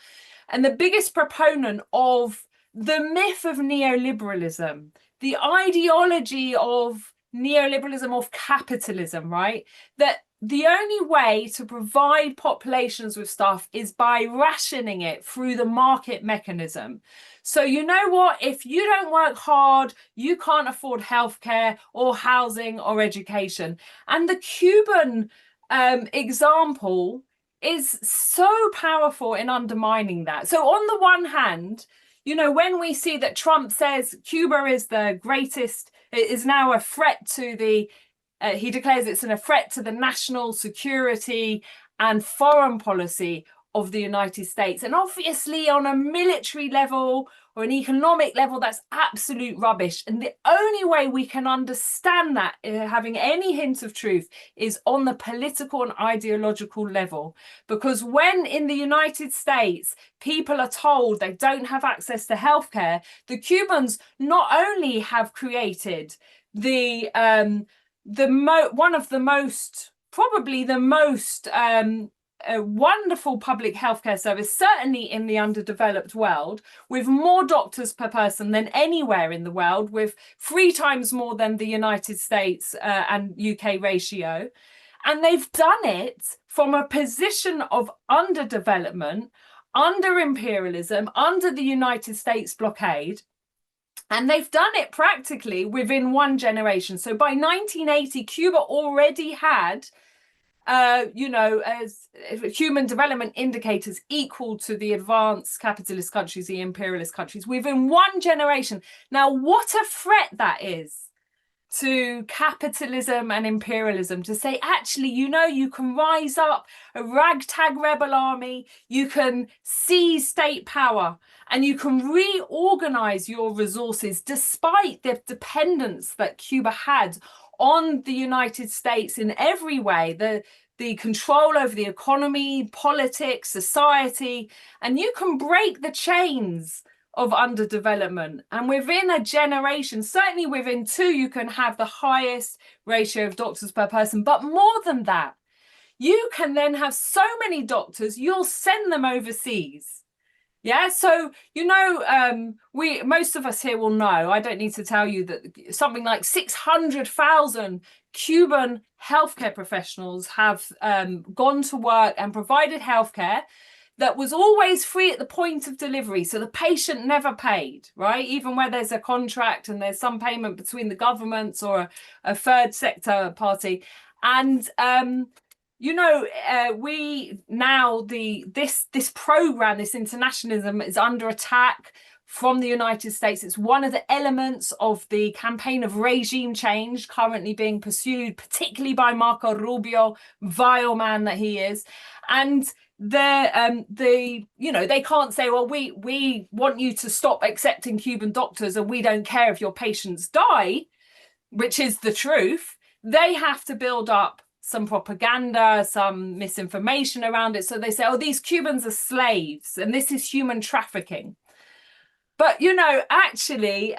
S7: and the biggest proponent of the myth of neoliberalism, the ideology of neoliberalism, of capitalism, right? That the only way to provide populations with stuff is by rationing it through the market mechanism. So you know what? If you don't work hard, you can't afford healthcare or housing or education. And the Cuban example is so powerful in undermining that. So on the one hand, you know, when we see that Trump says Cuba is the greatest, it is now a threat to the, he declares it's a threat to the national security and foreign policy of the United States. And obviously on a military level or an economic level, that's absolute rubbish. And the only way we can understand that, having any hint of truth, is on the political and ideological level. Because when in the United States, people are told they don't have access to healthcare, the Cubans not only have created the one of the most, probably the most a wonderful public healthcare service, certainly in the underdeveloped world, with more doctors per person than anywhere in the world, with 3 times more than the United States and UK ratio. And they've done it from a position of underdevelopment, under imperialism, under the United States blockade. And they've done it practically within 1 generation. So by 1980, Cuba already had you know, as human development indicators equal to the advanced capitalist countries, the imperialist countries, within 1 generation. Now, what a threat that is to capitalism and imperialism, to say, actually, you know, you can rise up a ragtag rebel army, you can seize state power, and you can reorganize your resources despite the dependence that Cuba had on the United States in every way, the control over the economy, politics, society, and you can break the chains of underdevelopment. And within a generation, certainly within 2, you can have the highest ratio of doctors per person. But more than that, you can then have so many doctors, you'll send them overseas. Yeah, so, you know, most of us here will know, I don't need to tell you that something like 600,000 Cuban healthcare professionals have gone to work and provided healthcare that was always free at the point of delivery. So the patient never paid, right? Even where there's a contract and there's some payment between the governments or a third sector party. And you know, we now this program, this internationalism is under attack from the United States. It's one of the elements of the campaign of regime change currently being pursued, particularly by Marco Rubio, vile man that he is. And you know, they can't say, well, we want you to stop accepting Cuban doctors and we don't care if your patients die, which is the truth. They have to build up some propaganda, some misinformation around it. So they say, oh, these Cubans are slaves and this is human trafficking. But, you know, actually,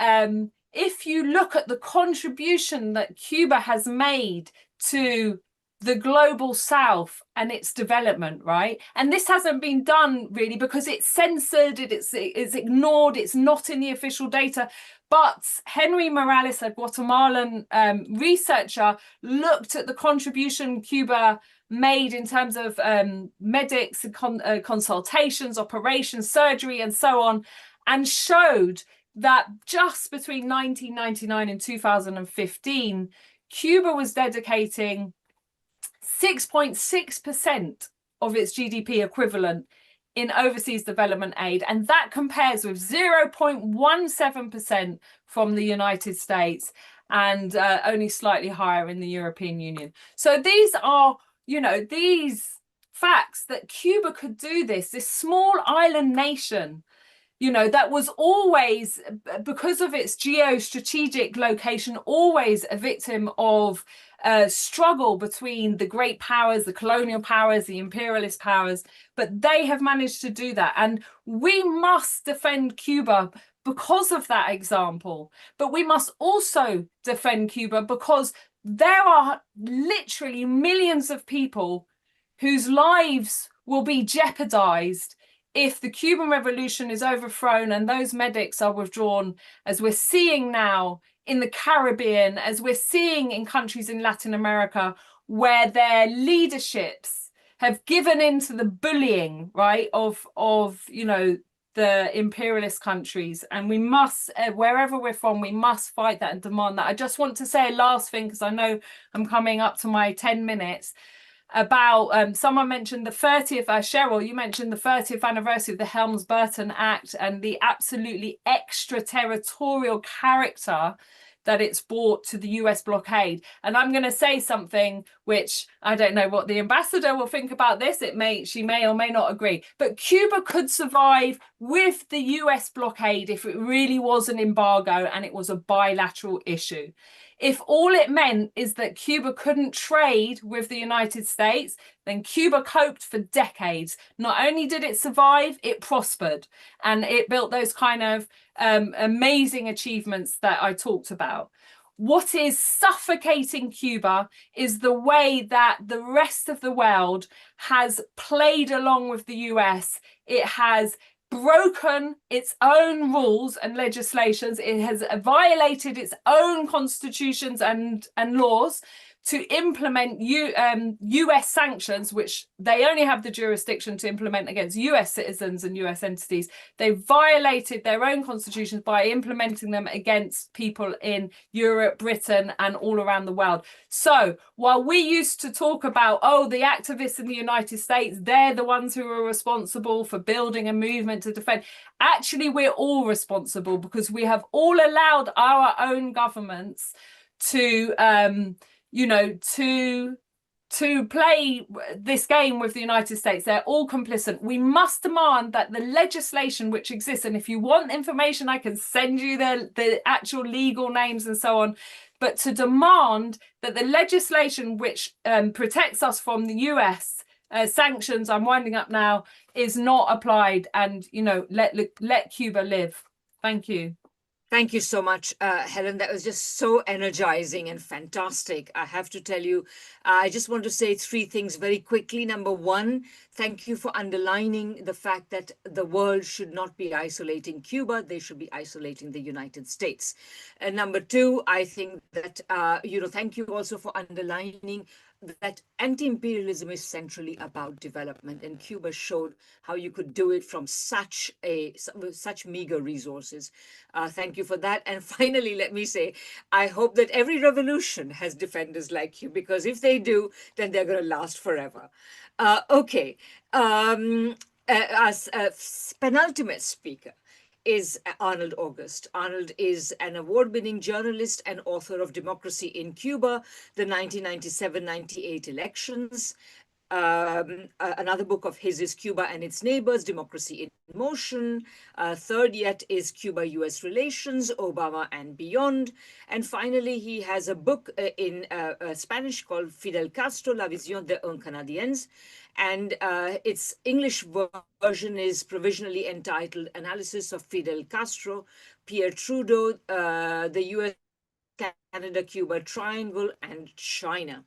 S7: if you look at the contribution that Cuba has made to the global South and its development, right? And this hasn't been done really because it's censored, it's ignored, it's not in the official data. But Henry Morales, a Guatemalan researcher, looked at the contribution Cuba made in terms of medics, consultations, operations, surgery, and so on, and showed that just between 1999 and 2015, Cuba was dedicating 6.6% of its GDP equivalent in overseas development aid, and that compares with 0.17% from the United States and only slightly higher in the European Union. So these are, you know, these facts that Cuba could do this small island nation, you know, that was always, because of its geostrategic location, always a victim of struggle between the great powers, the colonial powers, the imperialist powers, but they have managed to do that. And we must defend Cuba because of that example, but we must also defend Cuba because there are literally millions of people whose lives will be jeopardized if the Cuban Revolution is overthrown and those medics are withdrawn, as we're seeing now in the Caribbean, as we're seeing in countries in Latin America, where their leaderships have given into the bullying, right, of you know, the imperialist countries. And we must, wherever we're from, we must fight that and demand that. I just want to say a last thing, because I know I'm coming up to my 10 minutes, about someone mentioned the 30th, Cheryl, you mentioned the 30th anniversary of the Helms-Burton Act and the absolutely extraterritorial character that it's brought to the US blockade. And I'm going to say something which I don't know what the ambassador will think about this. She may or may not agree, but Cuba could survive with the US blockade if it really was an embargo and it was a bilateral issue. If all it meant is that Cuba couldn't trade with the United States, then Cuba coped for decades. Not only did it survive, it prospered, and it built those kind of amazing achievements that I talked about. What is suffocating Cuba is the way that the rest of the world has played along with the US. It has broken its own rules and legislations. It has violated its own constitutions and laws to implement US sanctions, which they only have the jurisdiction to implement against US citizens and US entities. They violated their own constitutions by implementing them against people in Europe, Britain, and all around the world. So while we used to talk about, oh, the activists in the United States, they're the ones who are responsible for building a movement to defend, actually, we're all responsible because we have all allowed our own governments to you know, to play this game with the United States. They're all complicit. We must demand that the legislation which exists, and if you want information, I can send you the actual legal names and so on, but to demand that the legislation which protects us from the US sanctions, I'm winding up now, is not applied, and, you know, let Cuba live. Thank you.
S1: Thank you so much, Helen. That was just so energizing and fantastic. I have to tell you, I just want to say three things very quickly. Number one, thank you for underlining the fact that the world should not be isolating Cuba. They should be isolating the United States. And number two, I think that, thank you also for underlining that anti-imperialism is centrally about development, and Cuba showed how you could do it from such meager resources. Thank you for that. And finally, let me say, I hope that every revolution has defenders like you, because if they do, then they're going to last forever. Okay. As penultimate speaker is Arnold August. Arnold is an award-winning journalist and author of Democracy in Cuba, the 1997-98 elections. Another book of his is Cuba and Its Neighbors, Democracy in Motion. Third yet is Cuba-US Relations, Obama and Beyond. And finally, he has a book in Spanish called Fidel Castro, La Vision de un Canadiens. And its English version is provisionally entitled Analysis of Fidel Castro, Pierre Trudeau, the US, Canada, Cuba Triangle, and China.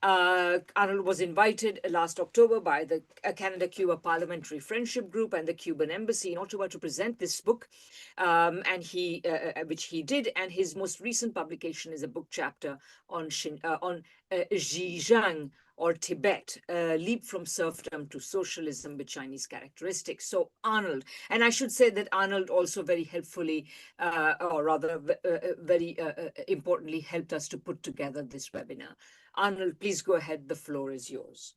S1: Arnold was invited last October by the Canada-Cuba Parliamentary Friendship Group and the Cuban Embassy in Ottawa to present this book, which he did. And his most recent publication is a book chapter on Xinjiang, or Tibet, Leap from Serfdom to Socialism with Chinese Characteristics. So Arnold, and I should say that Arnold also very helpfully, or rather very importantly, helped us to put together this webinar. Arnold, please go ahead. The floor is yours.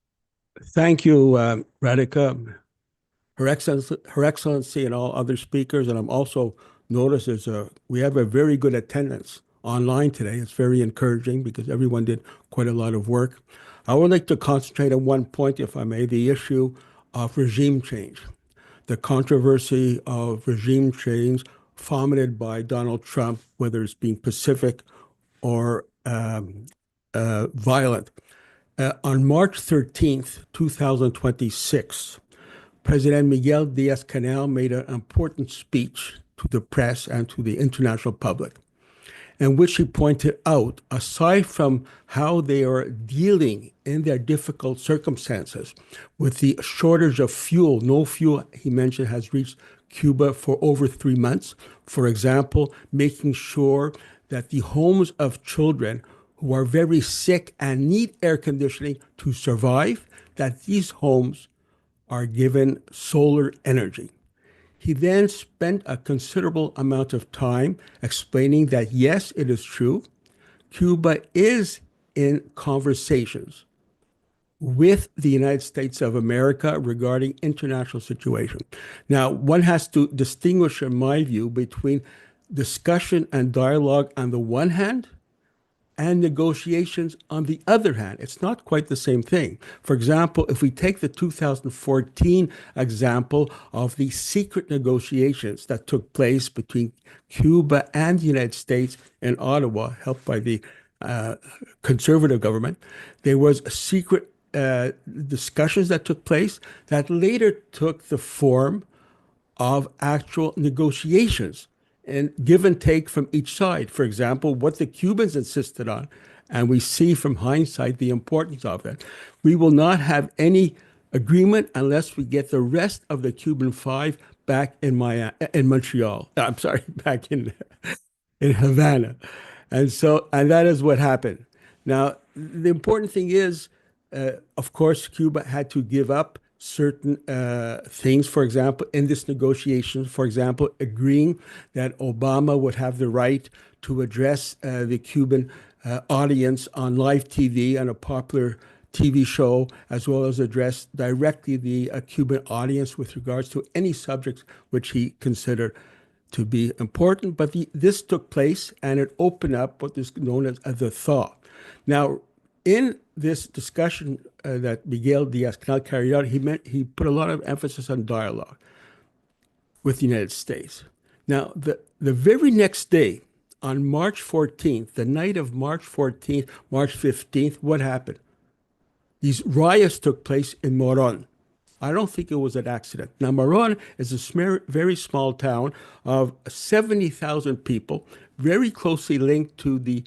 S8: Thank you, Radhika, Her Excellency, and all other speakers. And I'm also noticed we have a very good attendance online today. It's very encouraging because everyone did quite a lot of work. I would like to concentrate on one point, if I may, the issue of regime change, the controversy of regime change fomented by Donald Trump, whether it's being pacific or violent. On March 13th, 2026, President Miguel Diaz-Canel made an important speech to the press and to the international public, in which he pointed out, aside from how they are dealing in their difficult circumstances with the shortage of fuel, no fuel, he mentioned, has reached Cuba for over 3 months. For example, making sure that the homes of children who are very sick and need air conditioning to survive, that these homes are given solar energy. He then spent a considerable amount of time explaining that, yes, it is true, Cuba is in conversations with the United States of America regarding international situation. Now, one has to distinguish, in my view, between discussion and dialogue on the one hand and negotiations on the other hand. It's not quite the same thing. For example, if we take the 2014 example of the secret negotiations that took place between Cuba and the United States in Ottawa, helped by the conservative government, there was a secret discussions that took place that later took the form of actual negotiations and give and take from each side. For example, what the Cubans insisted on, and we see from hindsight the importance of it. We will not have any agreement unless we get the rest of the Cuban Five back in Montreal. I'm sorry, back in Havana. And that is what happened. Now, the important thing is, of course, Cuba had to give up certain things, for example, in this negotiation, for example, agreeing that Obama would have the right to address the Cuban audience on live TV, on a popular TV show, as well as address directly the Cuban audience with regards to any subjects which he considered to be important. But this took place, and it opened up what is known as the thaw. Now, in this discussion that Miguel Diaz-Canel carried out, he put a lot of emphasis on dialogue with the United States. Now, the very next day, on March 14th, the night of March 14th, March 15th, what happened? These riots took place in Moron. I don't think it was an accident. Now, Moron is a very small town of 70,000 people, very closely linked to the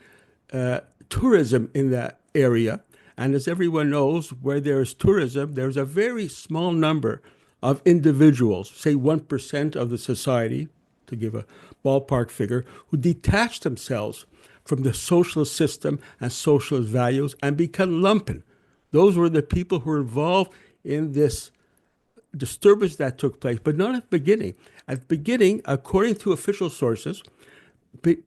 S8: tourism in that area. And as everyone knows, where there's tourism, there's a very small number of individuals, say 1% of the society, to give a ballpark figure, who detach themselves from the socialist system and socialist values and become lumpen. Those were the people who were involved in this disturbance that took place, but not at the beginning. At the beginning, according to official sources,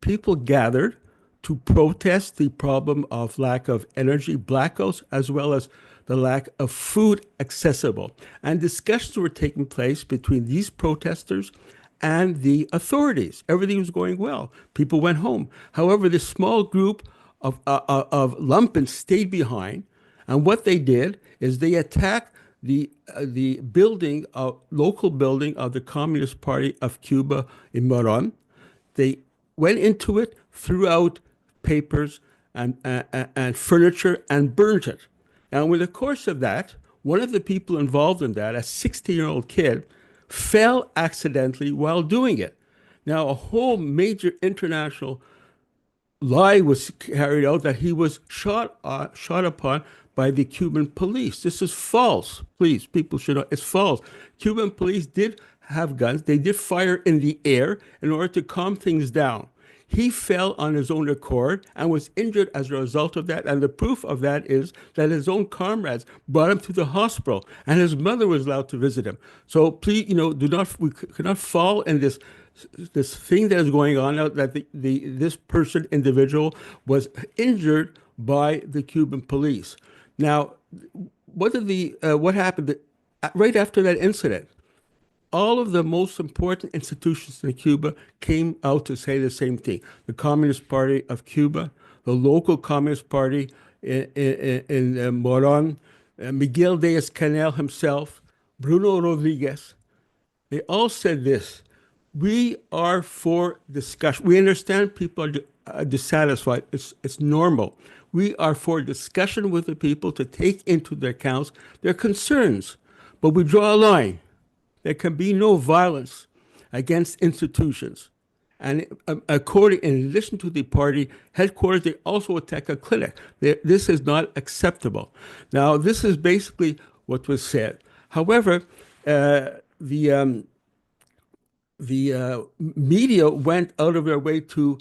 S8: people gathered to protest the problem of lack of energy blackouts, as well as the lack of food accessible. And discussions were taking place between these protesters and the authorities. Everything was going well. People went home. However, this small group of lumpens stayed behind, and what they did is they attacked the building, local building of the Communist Party of Cuba in Moron. They went into it, threw out papers and furniture, and burnt it. And in the course of that, one of the people involved in that, a 16-year-old kid, fell accidentally while doing it. Now, a whole major international lie was carried out that he was shot upon by the Cuban police. This is false. Please, people should know it's false. Cuban police did have guns. They did fire in the air in order to calm things down. He fell on his own accord and was injured as a result of that. And the proof of that is that his own comrades brought him to the hospital, and his mother was allowed to visit him. So please, we cannot fall in this thing that is going on now, that this individual was injured by the Cuban police. Now, what happened right after that incident? All of the most important institutions in Cuba came out to say the same thing. The Communist Party of Cuba, the local Communist Party in Moron, Miguel Díaz-Canel himself, Bruno Rodriguez, they all said this: we are for discussion. We understand people are dissatisfied. It's normal. We are for discussion with the people to take into their accounts their concerns, but we draw a line. There can be no violence against institutions. And in addition to the party headquarters, they also attack a clinic. This is not acceptable. Now, this is basically what was said. However, the media went out of their way to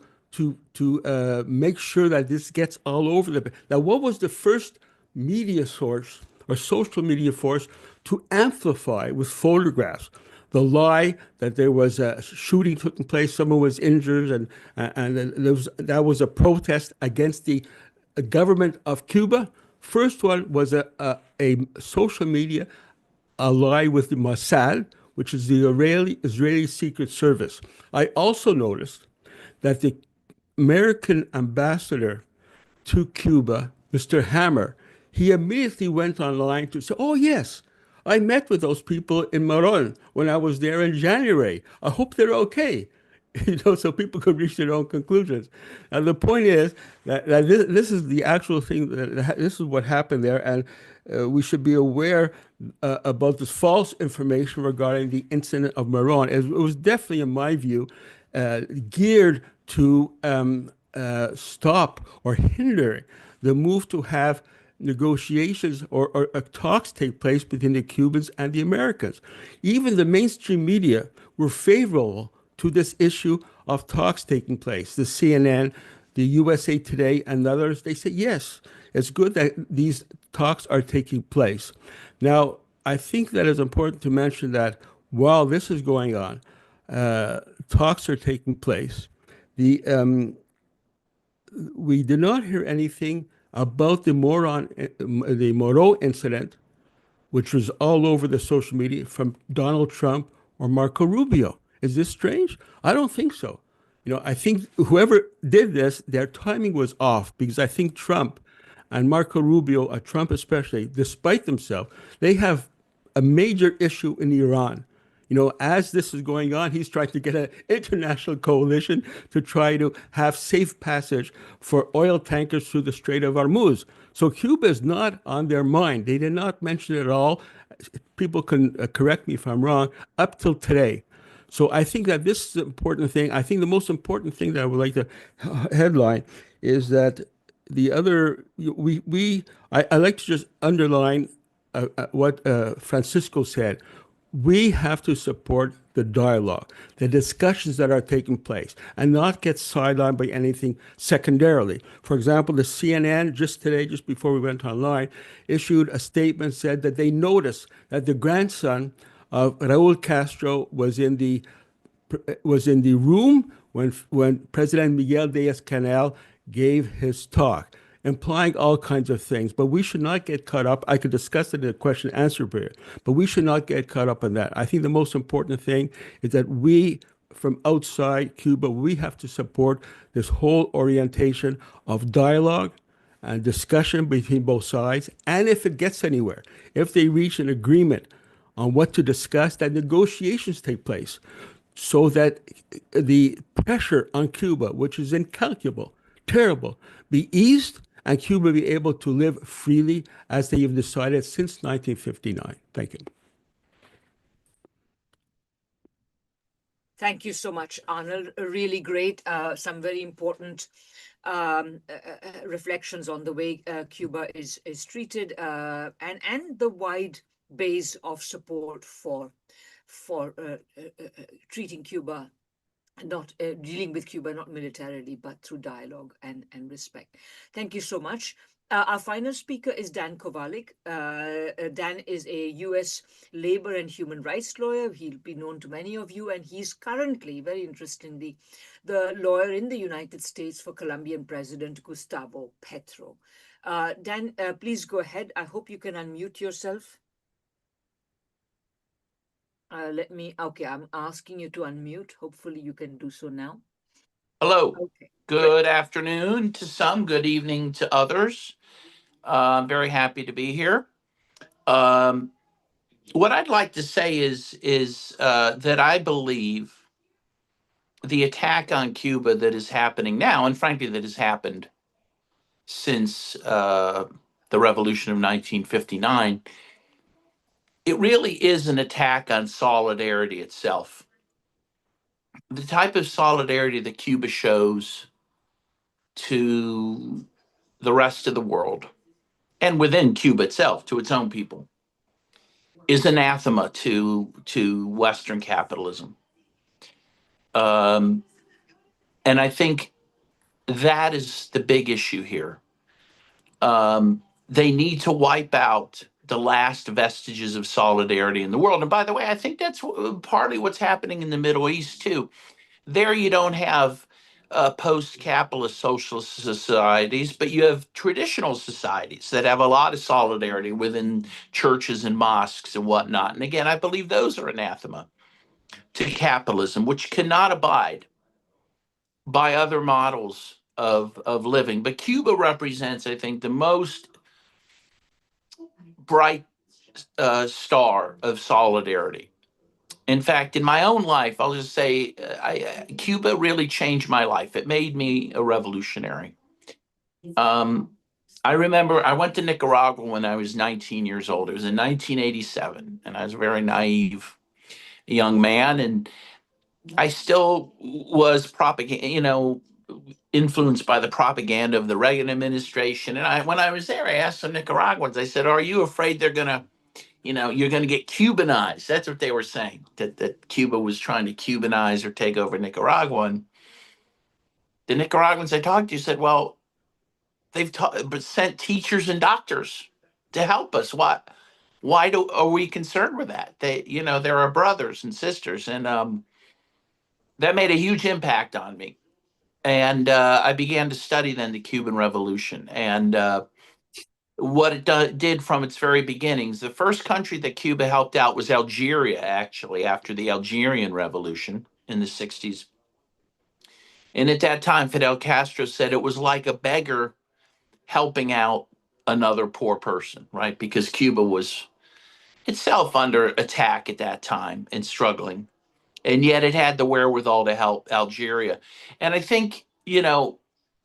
S8: make sure that this gets all over the. Now, what was the first media source or social media force to amplify with photographs the lie that there was a shooting taking place, someone was injured, and that was a protest against the government of Cuba? First one was a social media, a lie with the Mossad, which is the Israeli Secret Service. I also noticed that the American ambassador to Cuba, Mr. Hammer, he immediately went online to say, oh, yes, I met with those people in Moron when I was there in January. I hope they're okay, so people could reach their own conclusions. And the point is that this is the actual thing, this is what happened there, and we should be aware about this false information regarding the incident of Moron. It was definitely, in my view, geared to stop or hinder the move to have negotiations or talks take place between the Cubans and the Americans. Even the mainstream media were favorable to this issue of talks taking place. The CNN, the USA Today, and others, they say, yes, it's good that these talks are taking place. Now, I think that it's important to mention that while this is going on, talks are taking place. We did not hear anything about the Moron incident, which was all over the social media, from Donald Trump or Marco Rubio. Is this strange? I don't think so. I think whoever did this, their timing was off, because I think Trump and Marco Rubio, Trump especially, despite themselves, they have a major issue in Iran. As this is going on, he's trying to get an international coalition to try to have safe passage for oil tankers through the Strait of Hormuz. So Cuba is not on their mind. They did not mention it at all. People can correct me if I'm wrong, up till today. So I think that this is the important thing. I think the most important thing that I would like to headline is that the other I like to just underline what Francisco said. We have to support the dialogue, the discussions that are taking place, and not get sidelined by anything secondarily. For example, the CNN just today, just before we went online, issued a statement, said that they noticed that the grandson of Raul Castro was in the room when President Miguel Diaz-Canel gave his talk, implying all kinds of things. But we should not get caught up. I could discuss it in a question and answer period, but we should not get caught up in that. I think the most important thing is that we, from outside Cuba, we have to support this whole orientation of dialogue and discussion between both sides. And if it gets anywhere, if they reach an agreement on what to discuss, that negotiations take place so that the pressure on Cuba, which is incalculable, terrible, be eased and Cuba be able to live freely as they have decided since 1959. Thank you.
S1: Thank you so much, Arnold. Really great. Some very important reflections on the way Cuba is treated and the wide base of support for treating Cuba, not dealing with Cuba, not militarily, but through dialogue and respect. Thank you so much. Our final speaker is Dan Kovalic. Dan is a U.S. labor and human rights lawyer. He'll be known to many of you, and he's currently, very interestingly, the lawyer in the United States for Colombian President Gustavo Petro. Dan, please go ahead. I hope you can unmute yourself. Okay, I'm asking you to unmute. Hopefully you can do so now.
S9: Hello.
S1: Okay.
S9: Good afternoon to some, good evening to others. I'm very happy to be here. What I'd like to say is that I believe the attack on Cuba that is happening now, and frankly that has happened since the revolution of 1959, it really is an attack on solidarity itself. The type of solidarity that Cuba shows to the rest of the world and within Cuba itself, to its own people, is anathema to Western capitalism. And I think that is the big issue here. They need to wipe out the last vestiges of solidarity in the world. And by the way, I think that's partly what's happening in the Middle East too. There you don't have post-capitalist socialist societies, but you have traditional societies that have a lot of solidarity within churches and mosques and whatnot. And again, I believe those are anathema to capitalism, which cannot abide by other models of living. But Cuba represents, I think, the most bright star of solidarity. In fact, in my own life, I'll just say Cuba really changed my life. It made me a revolutionary. I remember I went to Nicaragua when I was 19 years old. It was in 1987, and I was a very naive young man, and I still was influenced by the propaganda of the Reagan administration. And when I was there, I asked some Nicaraguans, I said, are you afraid they're going to, you're going to get Cubanized? That's what they were saying, that Cuba was trying to Cubanize or take over Nicaragua. And the Nicaraguans I talked to said, well, they've sent teachers and doctors to help us. Why are we concerned with that? They're our brothers and sisters. And that made a huge impact on me. And I began to study then the Cuban Revolution and what it did from its very beginnings. The first country that Cuba helped out was Algeria, actually, after the Algerian Revolution in the 60s. And at that time, Fidel Castro said it was like a beggar helping out another poor person, right? Because Cuba was itself under attack at that time and struggling. And yet it had the wherewithal to help Algeria. And I think,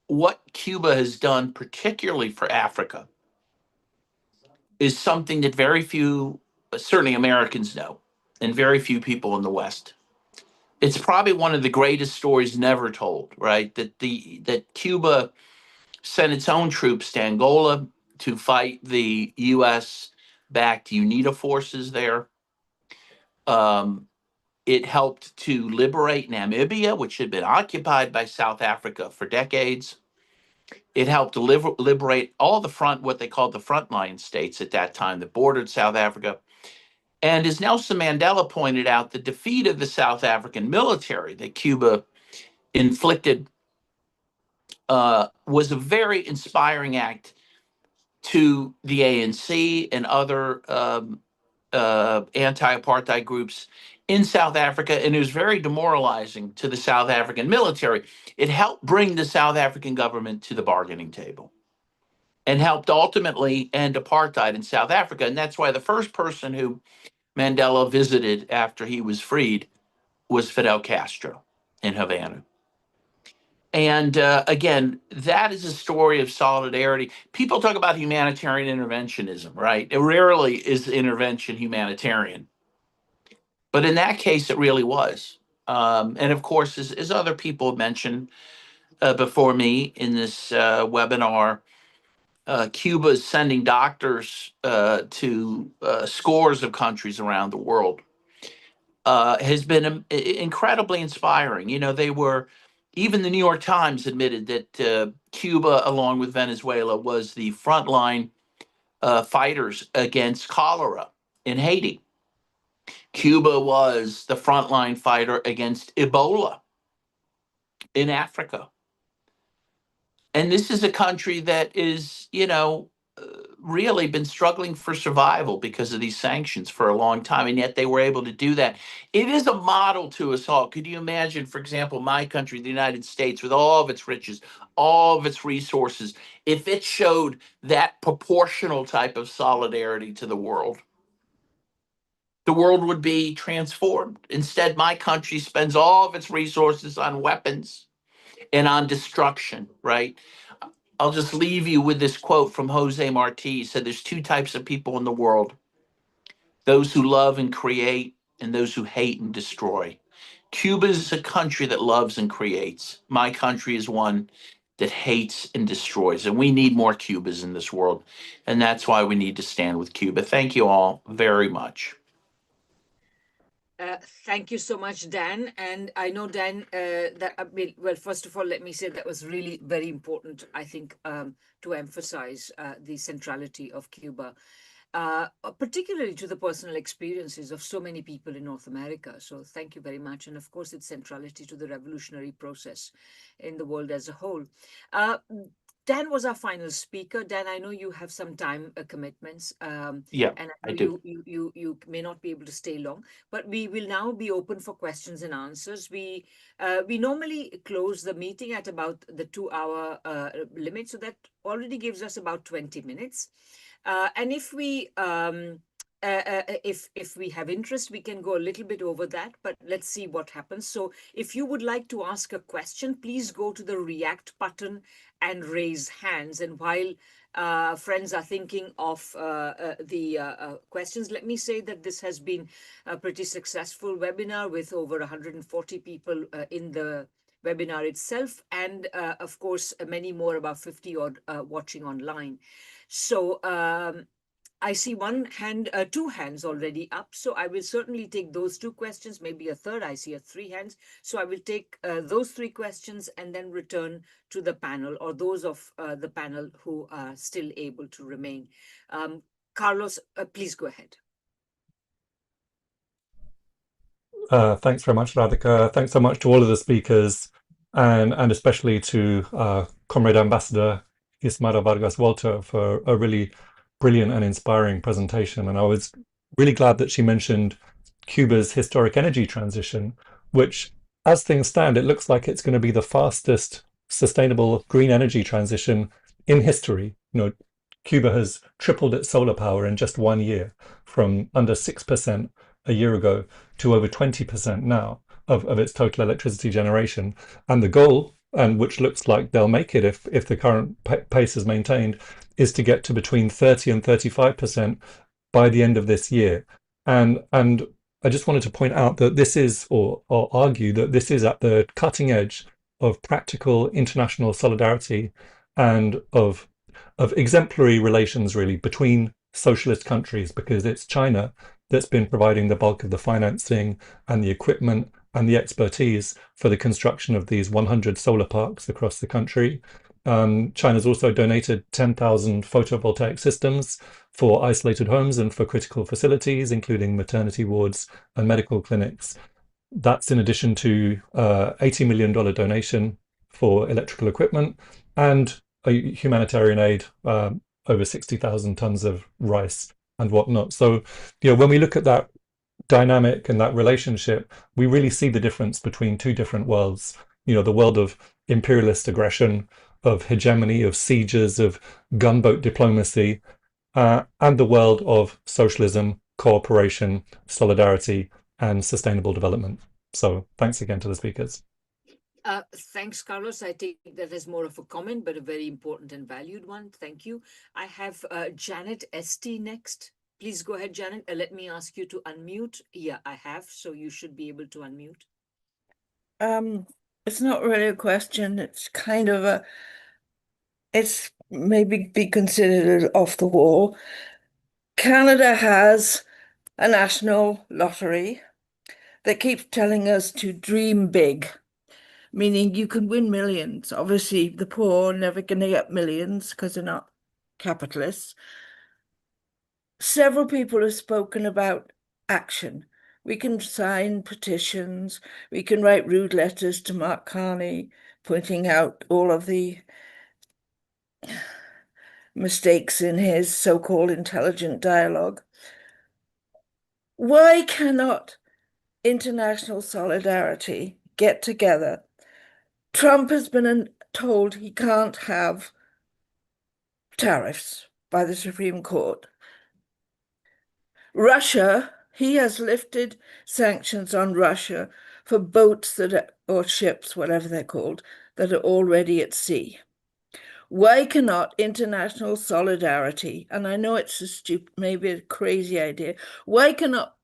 S9: what Cuba has done, particularly for Africa, is something that very few, certainly Americans, know, and very few people in the West. It's probably one of the greatest stories never told, right? That Cuba sent its own troops to Angola to fight the U.S. backed UNITA forces there. It helped to liberate Namibia, which had been occupied by South Africa for decades. It helped to liberate all what they called the frontline states at that time that bordered South Africa. And as Nelson Mandela pointed out, the defeat of the South African military that Cuba inflicted was a very inspiring act to the ANC and other anti-apartheid groups in South Africa, and it was very demoralizing to the South African military. It helped bring the South African government to the bargaining table and helped ultimately end apartheid in South Africa. And that's why the first person who Mandela visited after he was freed was Fidel Castro in Havana. And again, that is a story of solidarity. People talk about humanitarian interventionism, right? It rarely is intervention humanitarian. But in that case, it really was. And of course, as other people mentioned before me in this webinar, Cuba is sending doctors to scores of countries around the world. Has been incredibly inspiring. Even the New York Times admitted that Cuba, along with Venezuela, was the frontline fighters against cholera in Haiti. Cuba was the frontline fighter against Ebola in Africa. And this is a country that is, really been struggling for survival because of these sanctions for a long time, and yet they were able to do that. It is a model to us all. Could you imagine, for example, my country, the United States, with all of its riches, all of its resources, if it showed that proportional type of solidarity to the world? The world would be transformed. Instead, my country spends all of its resources on weapons and on destruction, right? I'll just leave you with this quote from Jose Marti. He said, there's two types of people in the world: those who love and create, and those who hate and destroy. Cuba is a country that loves and creates. My country is one that hates and destroys. And we need more Cubas in this world. And that's why we need to stand with Cuba. Thank you all very much.
S1: Thank you so much, Dan. And I know, Dan, well, first of all, let me say that was really very important, I think, to emphasize the centrality of Cuba, particularly to the personal experiences of so many people in North America. So thank you very much. And of course, its centrality to the revolutionary process in the world as a whole. Dan was our final speaker. Dan, I know you have some time commitments.
S9: Yeah,
S1: and
S9: I do.
S1: You may not be able to stay long, but we will now be open for questions and answers. We normally close the meeting at about the 2-hour limit, so that already gives us about 20 minutes. And if we have interest, we can go a little bit over that, but let's see what happens. So if you would like to ask a question, please go to the React button and raise hands. And while friends are thinking of the questions, let me say that this has been a pretty successful webinar with over 140 people in the webinar itself, and of course, many more, about 50 odd watching online. So I see two hands already up. So I will certainly take those two questions, maybe a third. I see 3 hands. So I will take those 3 questions and then return to the panel, or those of the panel who are still able to remain. Carlos, please go ahead.
S10: Thanks very much, Radhika. Thanks so much to all of the speakers, and especially to Comrade Ambassador Gismara Vargas Walter for a really brilliant and inspiring presentation. And I was really glad that she mentioned Cuba's historic energy transition, which, as things stand, it looks like it's going to be the fastest sustainable green energy transition in history. Cuba has tripled its solar power in just 1 year, from under 6% a year ago to over 20% now of its total electricity generation. And the goal, and which looks like they'll make it if the current pace is maintained, is to get to between 30 and 35% by the end of this year. And I just wanted to point out that this is, or argue that this is at the cutting edge of practical international solidarity and of exemplary relations, really, between socialist countries, because it's China that's been providing the bulk of the financing and the equipment and the expertise for the construction of these 100 solar parks across the country. China's also donated 10,000 photovoltaic systems for isolated homes and for critical facilities, including maternity wards and medical clinics. That's in addition to $80 million donation for electrical equipment and a humanitarian aid, over 60,000 tons of rice and whatnot. So, when we look at that dynamic and that relationship, we really see the difference between two different worlds. The world of imperialist aggression, of hegemony, of sieges, of gunboat diplomacy, and the world of socialism, cooperation, solidarity, and sustainable development. So thanks again to the speakers.
S1: Thanks, Carlos. I take that as more of a comment, but a very important and valued one. Thank you. I have Janet St. next. Please go ahead, Janet. Let me ask you to unmute. Yeah, I have, so you should be able to unmute.
S11: It's not really a question. It's kind of it's maybe be considered off the wall. Canada has a national lottery that keeps telling us to dream big, meaning you can win millions. Obviously, the poor are never going to get millions because they're not capitalists. Several people have spoken about action. We can sign petitions. We can write rude letters to Mark Carney, pointing out all of the mistakes in his so-called intelligent dialogue. Why cannot international solidarity get together? Trump has been told he can't have tariffs by the Supreme Court. Russia, he has lifted sanctions on Russia for boats or ships, whatever they're called, that are already at sea. Why cannot international solidarity, and I know it's maybe a crazy idea, why cannot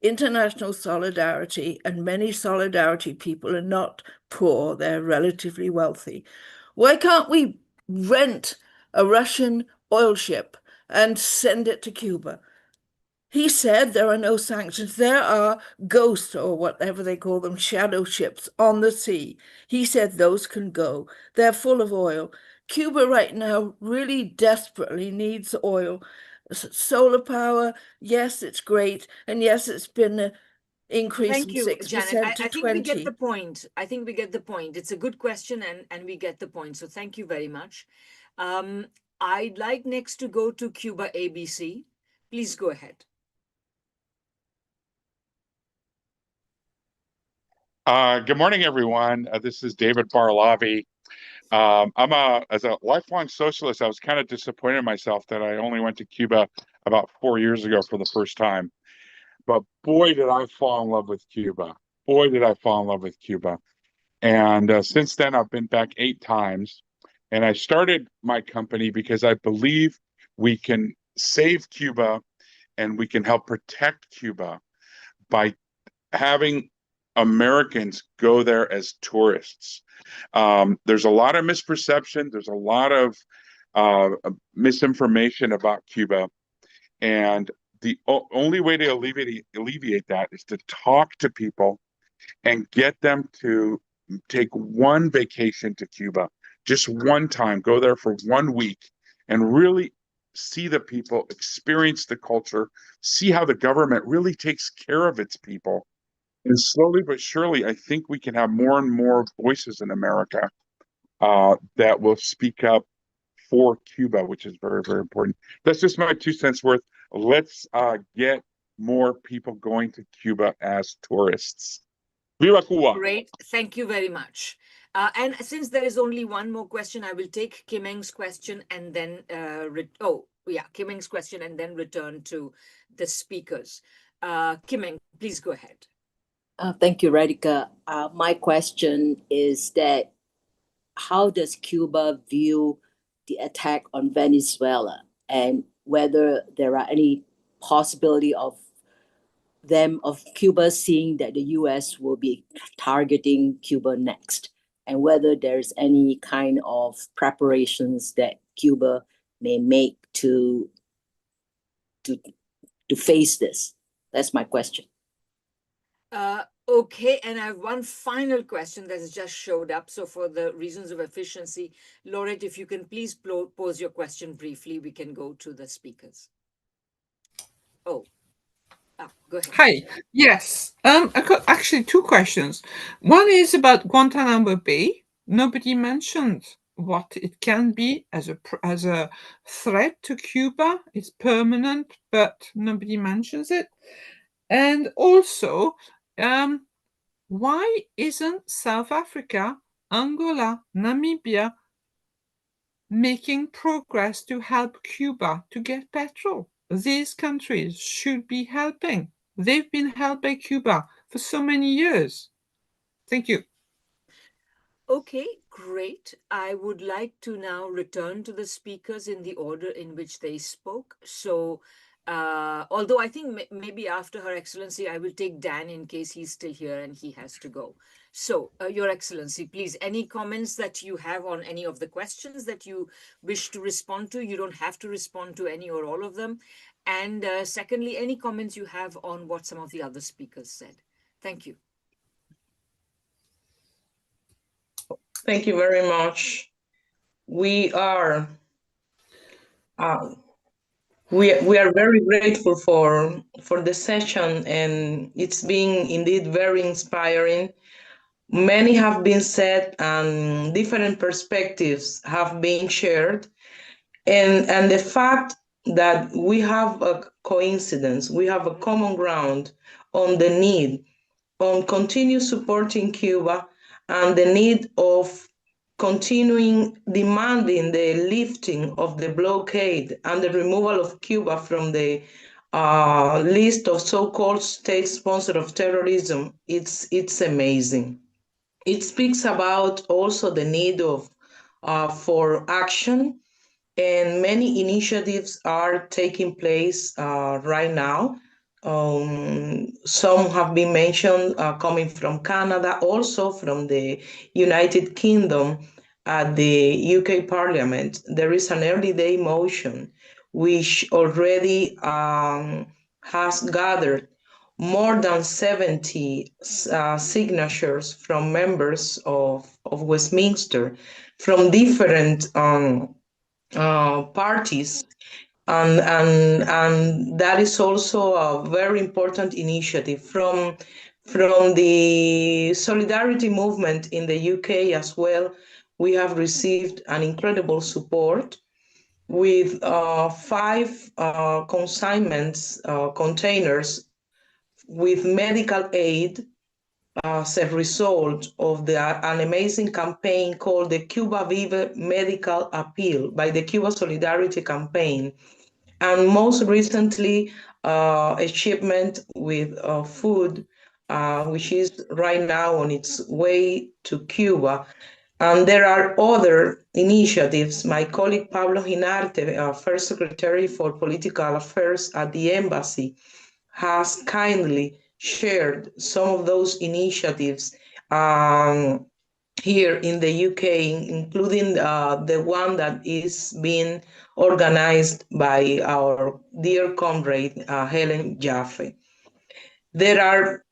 S11: international solidarity, and many solidarity people are not poor, they're relatively wealthy, why can't we rent a Russian oil ship and send it to Cuba? He said there are no sanctions. There are ghosts, or whatever they call them, shadow ships on the sea. He said those can go. They're full of oil. Cuba right now really desperately needs oil. Solar power, yes, it's great. And yes, it's been increased
S1: Thank
S11: from
S1: you,
S11: 6%
S1: Janet.
S11: to
S1: I think
S11: 20%.
S1: we get the point. I think we get the point. It's a good question, and we get the point. So thank you very much. I'd like next to go to Cuba ABC. Please go ahead.
S12: Good morning, everyone. This is David Barlavi. As a lifelong socialist, I was kind of disappointed in myself that I only went to Cuba about 4 years ago for the first time. But boy, did I fall in love with Cuba. Boy, did I fall in love with Cuba. And since then, I've been back 8 times. And I started my company because I believe we can save Cuba and we can help protect Cuba by having Americans go there as tourists. There's a lot of misperception. There's a lot of misinformation about Cuba. And the only way to alleviate that is to talk to people and get them to take one vacation to Cuba, just one time, go there for 1 week and really see the people, experience the culture, see how the government really takes care of its people. And slowly but surely, I think we can have more and more voices in America that will speak up for Cuba, which is very, very important. That's just my 2 cents worth. Let's get more people going to Cuba as tourists. Viva Cuba!
S1: Great. Thank you very much. And since there is only one more question, I will take Kim Eng's question and then Kim Eng's question and then return to the speakers. Kim Eng, please go ahead.
S13: Thank you, Radhika. My question is that how does Cuba view the attack on Venezuela, and whether there are any possibility of Cuba seeing that the US will be targeting Cuba next, and whether there's any kind of preparations that Cuba may make to face this? That's my question.
S1: Okay, and I have one final question that has just showed up. So for the reasons of efficiency, Laureate, if you can please pose your question briefly, we can go to the speakers. Go ahead.
S14: Hi, yes. I got actually two questions. One is about Guantanamo Bay. Nobody mentioned what it can be as a threat to Cuba. It's permanent, but nobody mentions it. And also, why isn't South Africa, Angola, Namibia making progress to help Cuba to get petrol? These countries should be helping. They've been helped by Cuba for so many years. Thank you.
S1: Okay, great. I would like to now return to the speakers in the order in which they spoke. So, although I think maybe after Her Excellency, I will take Dan in case he's still here and he has to go. So, Your Excellency, please, any comments that you have on any of the questions that you wish to respond to? You don't have to respond to any or all of them. And secondly, any comments you have on what some of the other speakers said? Thank you.
S2: Thank you very much. We are very grateful for the session, and it's been indeed very inspiring. Many have been said and different perspectives have been shared. And the fact that we have a coincidence, we have a common ground on the need on continue supporting Cuba and the need of continuing demanding the lifting of the blockade and the removal of Cuba from the list of so-called state sponsor of terrorism, it's amazing. It speaks about also the need of for action, and many initiatives are taking place right now. Some have been mentioned coming from Canada, also from the United Kingdom at the UK Parliament. There is an early day motion which already has gathered more than 70 signatures from members of Westminster from different parties, and that is also a very important initiative from the solidarity movement in the UK as well. We have received an incredible support with 5 consignments, containers with medical aid as a result of an amazing campaign called the Cuba Vive Medical Appeal by the Cuba Solidarity Campaign. And most recently, a shipment with food, which is right now on its way to Cuba. And there are other initiatives. My colleague Pablo Ginarte, First Secretary for Political Affairs at the Embassy, has kindly shared some of those initiatives here in the UK, including the one that is being organized by our dear comrade, Helen Yaffe. There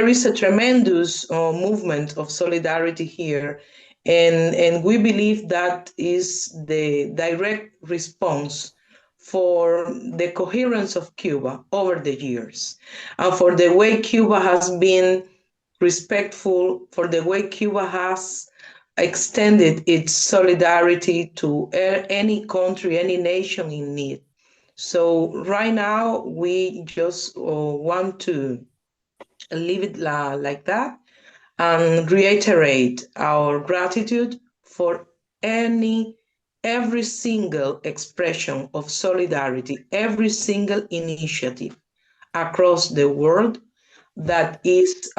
S2: is a tremendous movement of solidarity here, and we believe that is the direct response for the coherence of Cuba over the years, and for the way Cuba has been respectful, for the way Cuba has extended its solidarity to any country, any nation in need. So right now, we just want to leave it like that. and reiterate our gratitude for every single expression of solidarity, every single initiative across the world that is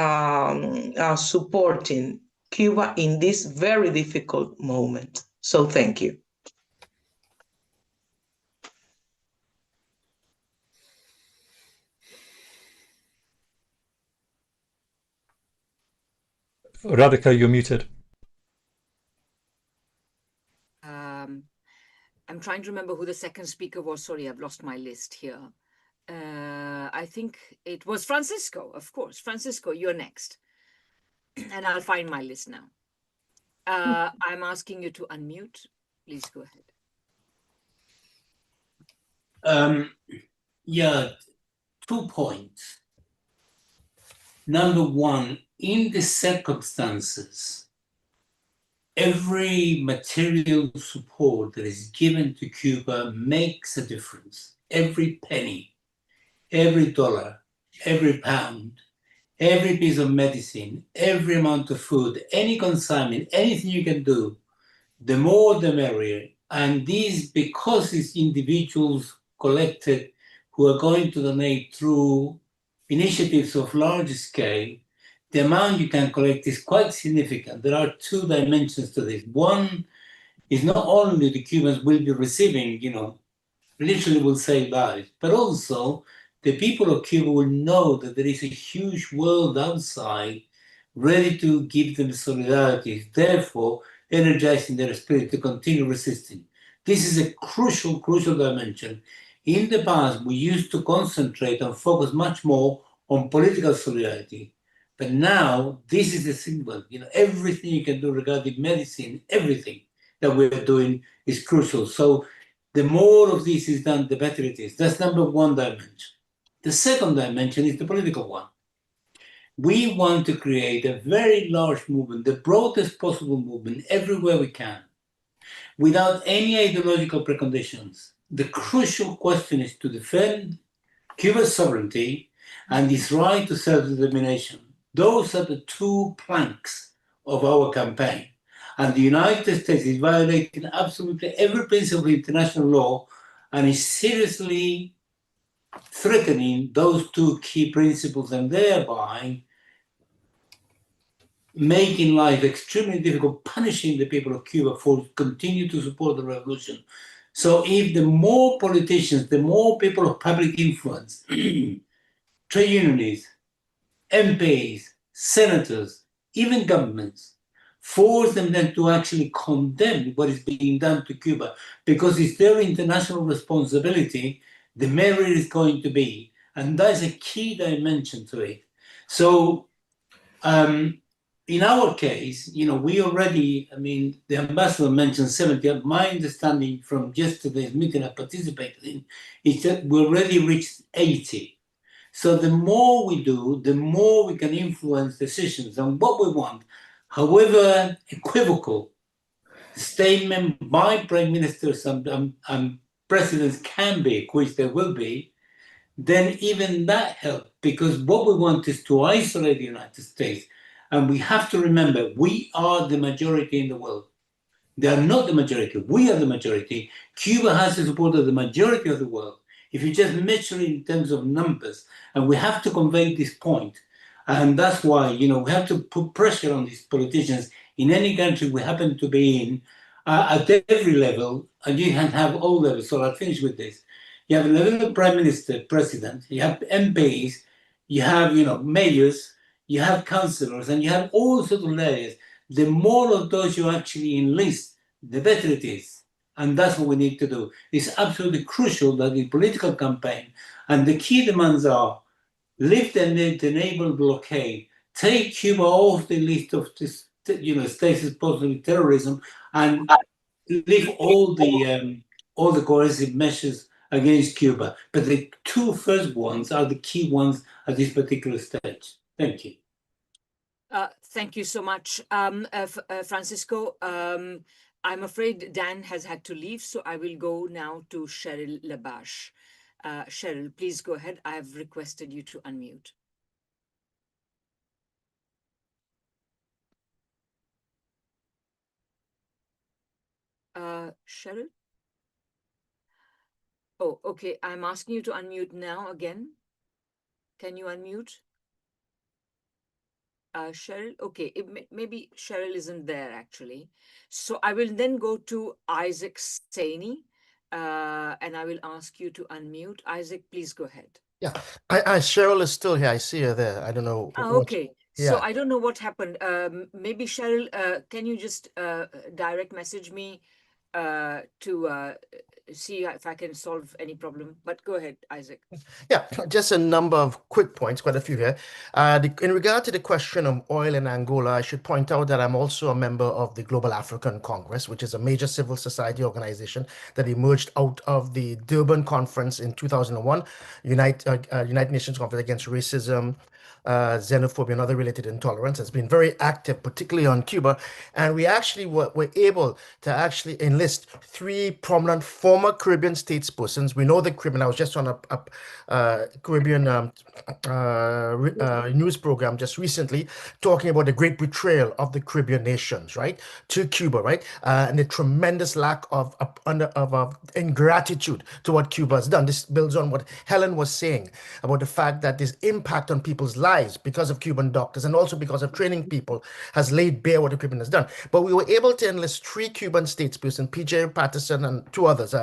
S2: supporting Cuba in this very difficult moment. So thank you.
S10: Radhika, you're muted.
S1: I'm trying to remember who the second speaker was. Sorry, I've lost my list here. I think it was Francisco, of course. Francisco, you're next. And I'll find my list now. I'm asking you to unmute. Please go ahead.
S3: Yeah, 2 points. Number one, in the circumstances, every material support that is given to Cuba makes a difference. Every penny, every dollar, every pound, every piece of medicine, every amount of food, any consignment, anything you can do, the more the merrier. And these, because it's individuals collected who are going to donate through initiatives of large scale, the amount you can collect is quite significant. There are 2 dimensions to this. One is not only the Cubans will be receiving, literally will save lives, but also the people of Cuba will know that there is a huge world outside ready to give them solidarity, therefore energizing their spirit to continue resisting. This is a crucial dimension. In the past, we used to concentrate and focus much more on political solidarity. But now, this is the symbol. Everything you can do regarding medicine, everything that we're doing is crucial. So the more of this is done, the better it is. That's number one dimension. The second dimension is the political one. We want to create a very large movement, the broadest possible movement, everywhere we can, without any ideological preconditions. The crucial question is to defend Cuba's sovereignty and its right to self-determination. Those are the 2 planks of our campaign. And the United States is violating absolutely every principle of international law and is seriously threatening those 2 key principles and thereby making life extremely difficult, punishing the people of Cuba for continue to support the revolution. So if the more politicians, the more people of public influence, trade unionists, MPs, senators, even governments, force them then to actually condemn what is being done to Cuba, because it's their international responsibility, the merrier it's going to be. And that's a key dimension to it. So in our case, we already, the ambassador mentioned 70. My understanding from yesterday's meeting I participated in is that we already reached 80. So the more we do, the more we can influence decisions on what we want, however equivocal the statement by prime ministers and presidents can be, which there will be, then even that helps, because what we want is to isolate the United States. And we have to remember, we are the majority in the world. They are not the majority. We are the majority. Cuba has the support of the majority of the world. If you just measure it in terms of numbers, and we have to convey this point. And that's why, we have to put pressure on these politicians in any country we happen to be in, at every level, and you can have all levels. So I'll finish with this. You have a level of prime minister, president, you have MPs, you have, mayors, you have councillors, and you have all sorts of layers. The more of those you actually enlist, the better it is. And that's what we need to do. It's absolutely crucial that the political campaign, and the key demands are, lift the naval blockade, take Cuba off the list of this, states possibly terrorism, and leave all the coercive measures against Cuba. But the 2 first ones are the key ones at this particular stage. Thank you.
S1: Thank you so much, Francisco. I'm afraid Dan has had to leave, so I will go now to Cheryl Labache. Cheryl, please go ahead. I have requested you to unmute. Cheryl? Oh, okay. I'm asking you to unmute now again. Can you unmute? Cheryl? Okay, maybe Cheryl isn't there actually. So I will then go to Isaac Saney, and I will ask you to unmute. Isaac, please go ahead.
S5: Yeah, Cheryl is still here. I see her there. I don't know what.
S1: Okay. So
S5: Yeah.
S1: I don't know what happened. Maybe Cheryl, can you just direct message me to see if I can solve any problem? But go ahead, Isaac.
S5: Yeah, just a number of quick points, quite a few here. In regard to the question of oil in Angola, I should point out that I'm also a member of the Global African Congress, which is a major civil society organization that emerged out of the Durban Conference in 2001, United Nations Conference Against Racism, xenophobia, and other related intolerance. Has been very active, particularly on Cuba. And we actually were able to actually enlist three prominent former Caribbean statespersons. We know the Caribbean. I was just on a Caribbean news program just recently talking about the great betrayal of the Caribbean nations, right, to Cuba, right, and the tremendous lack of ingratitude to what Cuba has done. This builds on what Helen was saying about the fact that this impact on people's lives because of Cuban doctors and also because of training people has laid bare what the Caribbean has done. But we were able to enlist three Cuban statespersons, PJ Patterson and two others,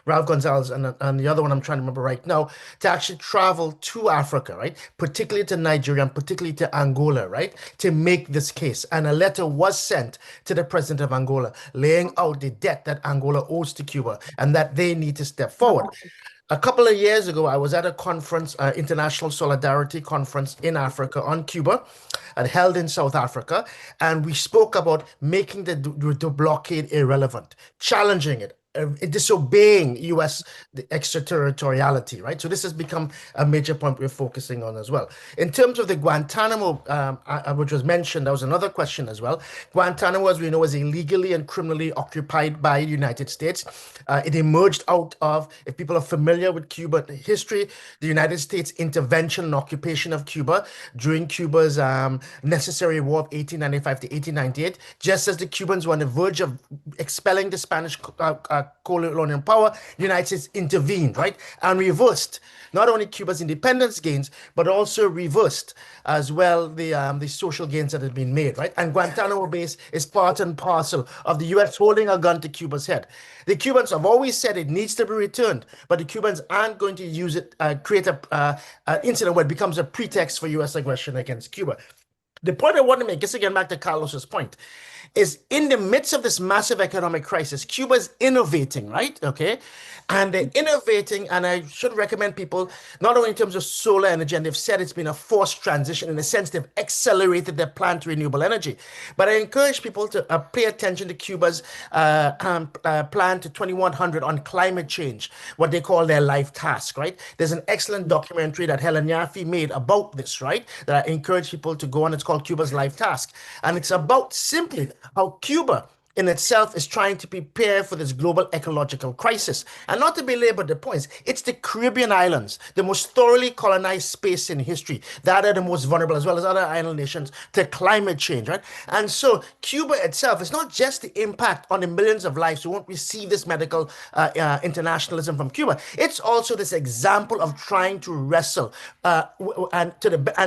S5: Ralph Gonzalez and the other one I'm trying to remember right now, to actually travel to Africa, right? Particularly to Nigeria and particularly to Angola, right? To make this case. And a letter was sent to the president of Angola laying out the debt that Angola owes to Cuba and that they need to step forward. A couple of years ago, I was at a conference, International Solidarity Conference in Africa on Cuba, and held in South Africa, and we spoke about making the blockade irrelevant, challenging it, disobeying U.S. extraterritoriality, right? So this has become a major point we're focusing on as well. In terms of the Guantanamo, which was mentioned, that was another question as well. Guantanamo, as we know, is illegally and criminally occupied by the United States. It emerged out of, if people are familiar with Cuban history, the United States intervention and occupation of Cuba during Cuba's necessary war of 1895 to 1898, just as the Cubans were on the verge of expelling the Spanish colonial power, the United States intervened, right, and reversed not only Cuba's independence gains, but also reversed as well the social gains that had been made, right? And Guantanamo Bay is part and parcel of the U.S. holding a gun to Cuba's head. The Cubans have always said it needs to be returned, but the Cubans aren't going to use it, create an incident where it becomes a pretext for U.S. aggression against Cuba. The point I want to make, just again back to Carlos's point, is in the midst of this massive economic crisis, Cuba's innovating, right? Okay. And they're innovating, and I should recommend people, not only in terms of solar energy, and they've said it's been a forced transition in the sense they've accelerated their plan to renewable energy. But I encourage people to pay attention to Cuba's plan to 2100 on climate change, what they call their life task, right? There's an excellent documentary that Helen Yaffe made about this, right? That I encourage people to go on. It's called Cuba's Life Task. And it's about simply how Cuba in itself is trying to prepare for this global ecological crisis. And not to belabor the points, it's the Caribbean islands, the most thoroughly colonized space in history, that are the most vulnerable, as well as other island nations, to climate change, right? And so Cuba itself is not just the impact on the millions of lives who won't receive this medical internationalism from Cuba. It's also this example of trying to wrestle and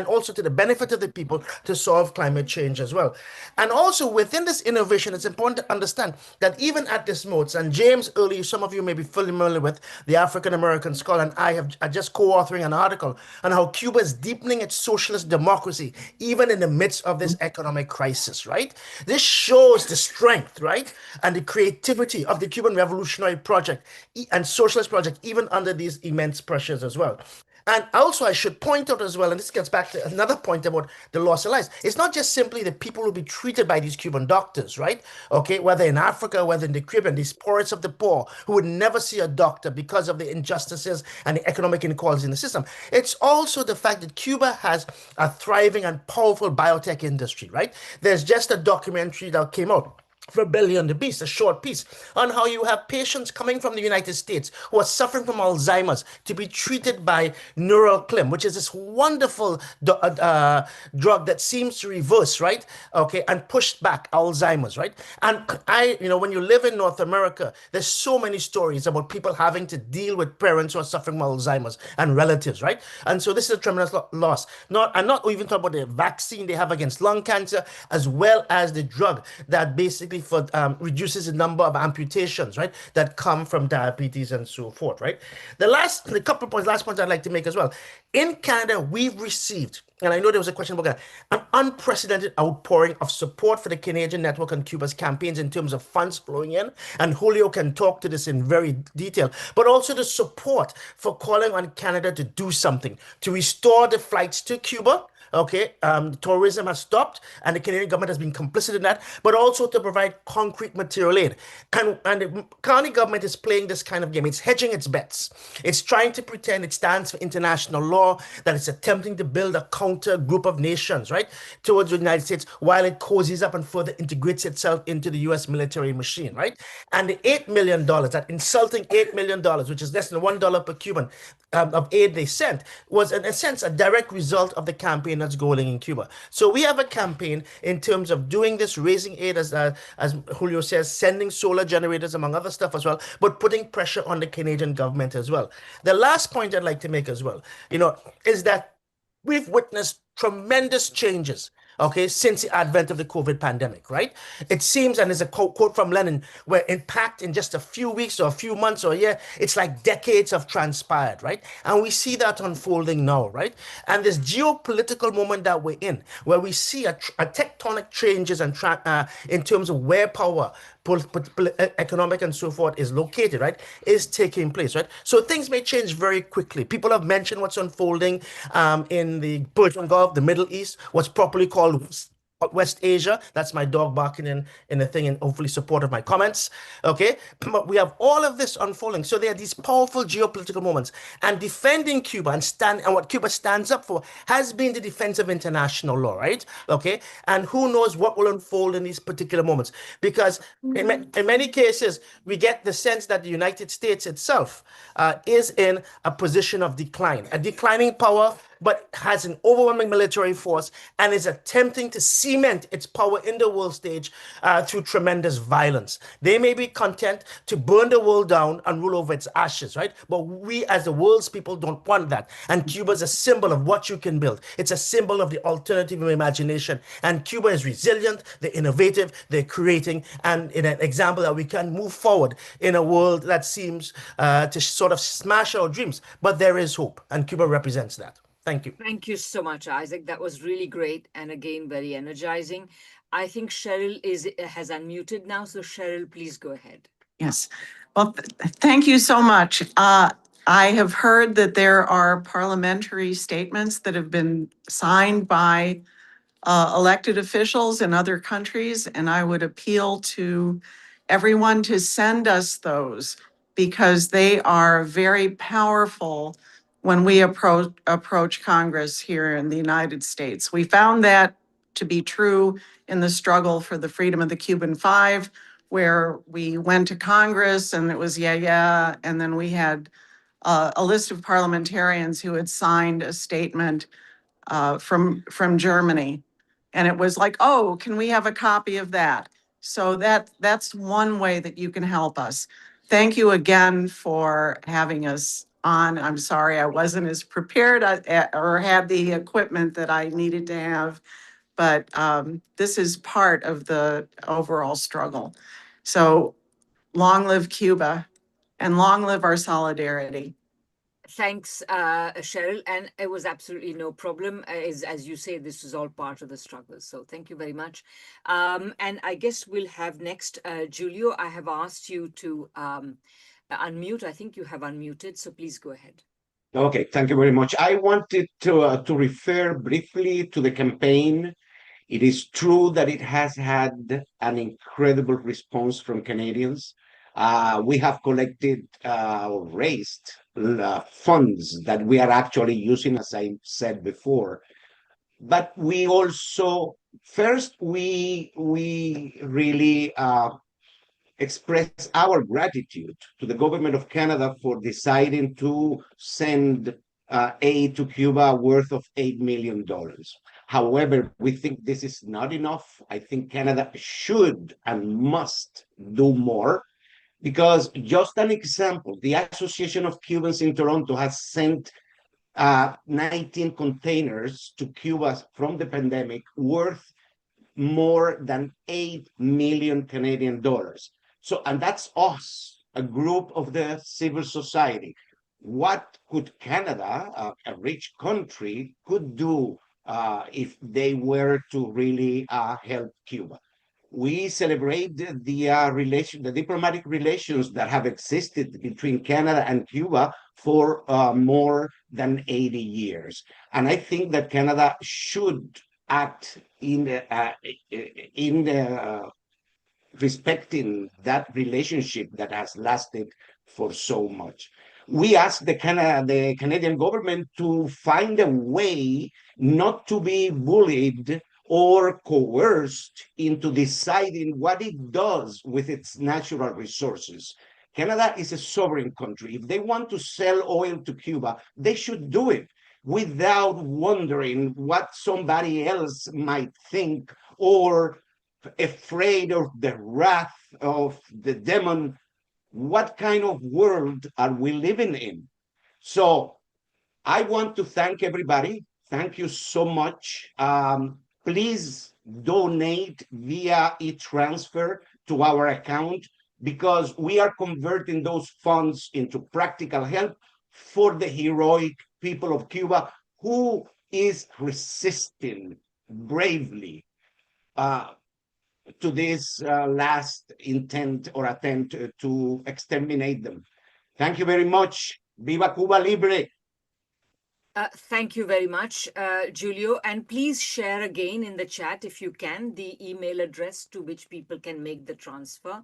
S5: also to the benefit of the people to solve climate change as well. And also within this innovation, it's important to understand that even at this moment, and James earlier, some of you may be familiar with, the African American scholar, and I are just co-authoring an article on how Cuba is deepening its socialist democracy, even in the midst of this economic crisis, right? This shows the strength, right, and the creativity of the Cuban Revolutionary Project and Socialist Project, even under these immense pressures as well. And also, I should point out as well, and this gets back to another point about the loss of lives. It's not just simply the people who will be treated by these Cuban doctors, right? Okay, whether in Africa, whether in the Caribbean, these poorest of the poor who would never see a doctor because of the injustices and the economic inequalities in the system. It's also the fact that Cuba has a thriving and powerful biotech industry, right? There's just a documentary that came out for Belly and the Beast, a short piece on how you have patients coming from the United States who are suffering from Alzheimer's to be treated by Neuralclim, which is this wonderful drug that seems to reverse, right? Okay, and push back Alzheimer's, right? And when you live in North America, there's so many stories about people having to deal with parents who are suffering from Alzheimer's and relatives, right? And so this is a tremendous loss. I'm not even talking about the vaccine they have against lung cancer, as well as the drug that basically reduces the number of amputations, right, that come from diabetes and so forth, right? Last points I'd like to make as well. In Canada, we've received, and I know there was a question about that, an unprecedented outpouring of support for the Canadian network and Cuba's campaigns in terms of funds flowing in, and Julio can talk to this in very detail, but also the support for calling on Canada to do something, to restore the flights to Cuba. Okay, tourism has stopped, and the Canadian government has been complicit in that, but also to provide concrete material aid. And the county government is playing this kind of game. It's hedging its bets. It's trying to pretend it stands for international law, that it's attempting to build a counter group of nations, right, towards the United States, while it cozies up and further integrates itself into the U.S. military machine, right? And the $8 million, that insulting $8 million, which is less than $1 per Cuban of aid they sent, was in a sense a direct result of the campaign that's going in Cuba. So we have a campaign in terms of doing this, raising aid, as Julio says, sending solar generators, among other stuff as well, but putting pressure on the Canadian government as well. The last point I'd like to make as well, is that we've witnessed tremendous changes, okay, since the advent of the COVID pandemic, right? It seems, and there's a quote from Lenin, where impact in just a few weeks or a few months or a year, it's like decades have transpired, right? And we see that unfolding now, right? And this geopolitical moment that we're in, where we see a tectonic changes and in terms of where power, economic and so forth is located, right, is taking place, right? So things may change very quickly. People have mentioned what's unfolding in the Persian Gulf, the Middle East, what's properly called West Asia. That's my dog barking in the thing, and hopefully support of my comments. Okay, but we have all of this unfolding. So there are these powerful geopolitical moments, and defending Cuba and what Cuba stands up for has been the defense of international law, right? Okay, and who knows what will unfold in these particular moments, because in many cases we get the sense that the United States itself is in a position of decline, a declining power, but has an overwhelming military force and is attempting to cement its power in the world stage through tremendous violence. They may be content to burn the world down and rule over its ashes, right? But we as the world's people don't want that. And Cuba is a symbol of what you can build. It's a symbol of the alternative imagination. And Cuba is resilient, they're innovative, they're creating, and in an example that we can move forward in a world that seems to sort of smash our dreams. But there is hope, and Cuba represents that. Thank you.
S1: Thank you so much, Isaac. That was really great, and again, very energizing. I think Cheryl has unmuted now. So Cheryl, please go ahead.
S4: Yes. Well, thank you so much. I have heard that there are parliamentary statements that have been signed by elected officials in other countries, and I would appeal to everyone to send us those, because they are very powerful when we approach Congress here in the United States. We found that to be true in the struggle for the freedom of the Cuban Five, where we went to Congress and it was yeah, and then we had a list of parliamentarians who had signed a statement from Germany. And it was like, oh, can we have a copy of that? So that's one way that you can help us. Thank you again for having us on. I'm sorry I wasn't as prepared or had the equipment that I needed to have, but this is part of the overall struggle. So long live Cuba and long live our solidarity.
S1: Thanks, Cheryl, and it was absolutely no problem. As you say, this is all part of the struggle. So thank you very much. And I guess we'll have next, Julio. I have asked you to unmute. I think you have unmuted, so please go ahead.
S6: Okay, thank you very much. I wanted to refer briefly to the campaign. It is true that it has had an incredible response from Canadians. We have collected or raised funds that we are actually using, as I said before, but we also, first, we really express our gratitude to the government of Canada for deciding to send aid to Cuba worth of $8 million. However, we think this is not enough. I think Canada should and must do more, because just an example, the Association of Cubans in Toronto has sent 19 containers to Cuba from the pandemic worth more than 8 million Canadian dollars. So, and that's us, a group of the civil society. What could Canada, a rich country, could do if they were to really help Cuba? We celebrate the diplomatic relations that have existed between Canada and Cuba for more than 80 years. And I think that Canada should act in respecting that relationship that has lasted for so much. We ask the Canadian government to find a way not to be bullied or coerced into deciding what it does with its natural resources. Canada is a sovereign country. If they want to sell oil to Cuba, they should do it without wondering what somebody else might think, or afraid of the wrath of the demon. What kind of world are we living in? So I want to thank everybody. Thank you so much. Please donate via e-transfer to our account, because we are converting those funds into practical help for the heroic people of Cuba, who is resisting bravely to this last intent or attempt to exterminate them. Thank you very much. Viva Cuba Libre.
S1: Thank you very much, Julio. And please share again in the chat, if you can, the email address to which people can make the transfer.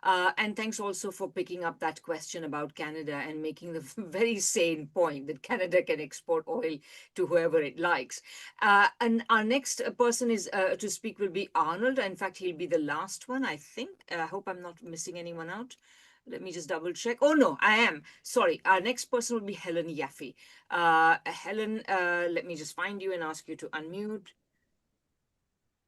S1: And thanks also for picking up that question about Canada and making the very sane point that Canada can export oil to whoever it likes. And our next person is to speak will be Arnold. In fact, he'll be the last one, I think. I hope I'm not missing anyone out. Let me just double check. Oh, no, I am. Sorry. Our next person will be Helen Yaffe. Helen, let me just find you and ask you to unmute.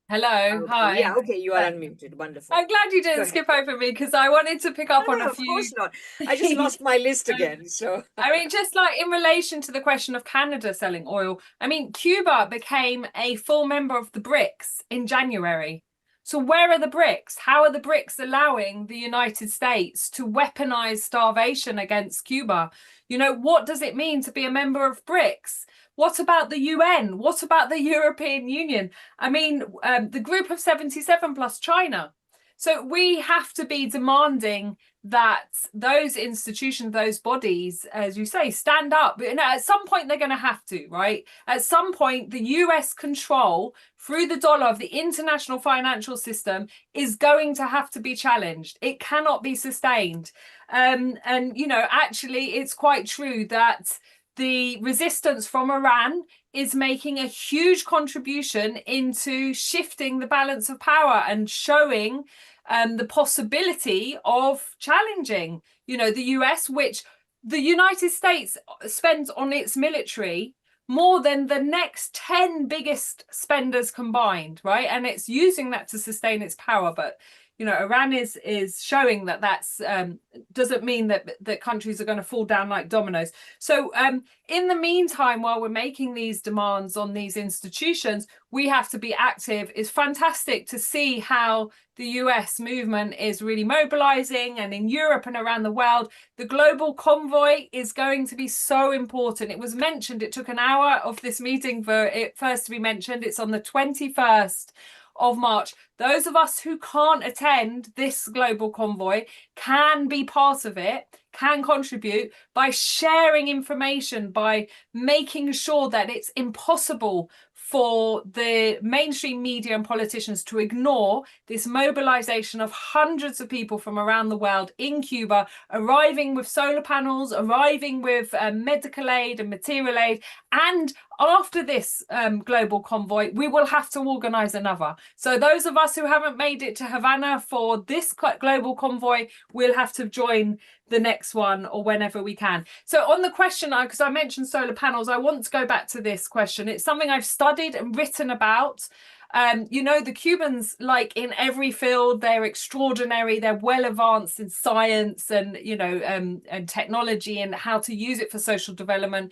S7: Hello,
S1: Okay.
S7: hi.
S1: Yeah, okay, you are unmuted. Wonderful.
S7: I'm glad you didn't skip over me, because I wanted to pick up on a few.
S1: Of course not. I just lost my list again. So
S7: I mean, just like in relation to the question of Canada selling oil, I mean, Cuba became a full member of the BRICS in January. So where are the BRICS? How are the BRICS allowing the United States to weaponize starvation against Cuba? You know, what does it mean to be a member of BRICS? What about the UN? What about the European Union? I mean, the group of 77 plus China. So we have to be demanding that those institutions, those bodies, as you say, stand up. But, you know, at some point they're going to have to, right? At some point, the US control through the dollar of the international financial system is going to have to be challenged. It cannot be sustained. And, you know, actually, it's quite true that the resistance from Iran is making a huge contribution into shifting the balance of power and showing the possibility of challenging, you know, the US, which the United States spends on its military more than the next 10 biggest spenders combined, right? And it's using that to sustain its power. But, you know, Iran is showing that that's doesn't mean that countries are going to fall down like dominoes. So in the meantime, while we're making these demands on these institutions, we have to be active. It's fantastic to see how the US movement is really mobilizing, and in Europe and around the world, the global convoy is going to be so important. It was mentioned, it took an hour of this meeting for it first to be mentioned. It's on the 21st of March. Those of us who can't attend this global convoy can be part of it, can contribute by sharing information, by making sure that it's impossible for the mainstream media and politicians to ignore this mobilization of hundreds of people from around the world in Cuba, arriving with solar panels, arriving with medical aid and material aid, And after this global convoy, we will have to organize another. So those of us who haven't made it to Havana for this global convoy, we'll have to join the next one or whenever we can. So on the question, because I mentioned solar panels, I want to go back to this question. It's something I've studied and written about. You know, the Cubans, like in every field, they're extraordinary. They're well advanced in science and, you know, and technology and how to use it for social development.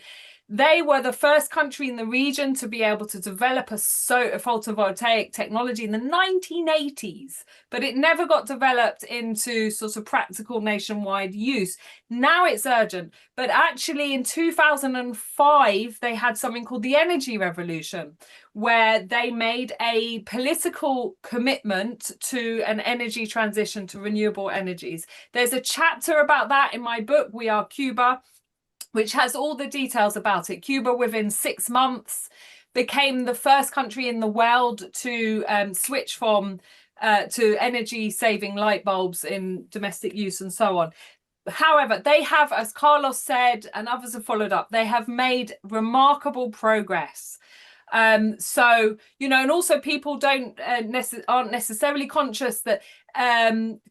S7: They were the first country in the region to be able to develop a photovoltaic technology in the 1980s, but it never got developed into sort of practical nationwide use. Now it's urgent, but actually in 2005, they had something called the Energy Revolution, where they made a political commitment to an energy transition to renewable energies. There's a chapter about that in my book, We Are Cuba, which has all the details about it. Cuba, within 6 months, became the first country in the world to switch from to energy-saving light bulbs in domestic use and so on. However, they have, as Carlos said, and others have followed up, they have made remarkable progress. So, you know, and also people aren't necessarily conscious that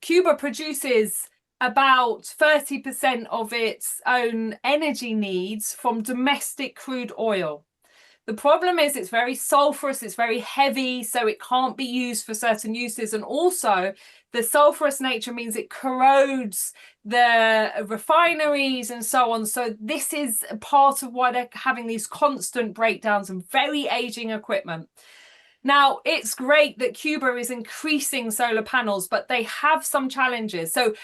S7: Cuba produces about 30% of its own energy needs from domestic crude oil. The problem is it's very sulfurous, it's very heavy, so it can't be used for certain uses. And also the sulfurous nature means it corrodes the refineries and so on. So this is part of why they're having these constant breakdowns and very aging equipment. Now, it's great that Cuba is increasing solar panels, but they have some challenges. So,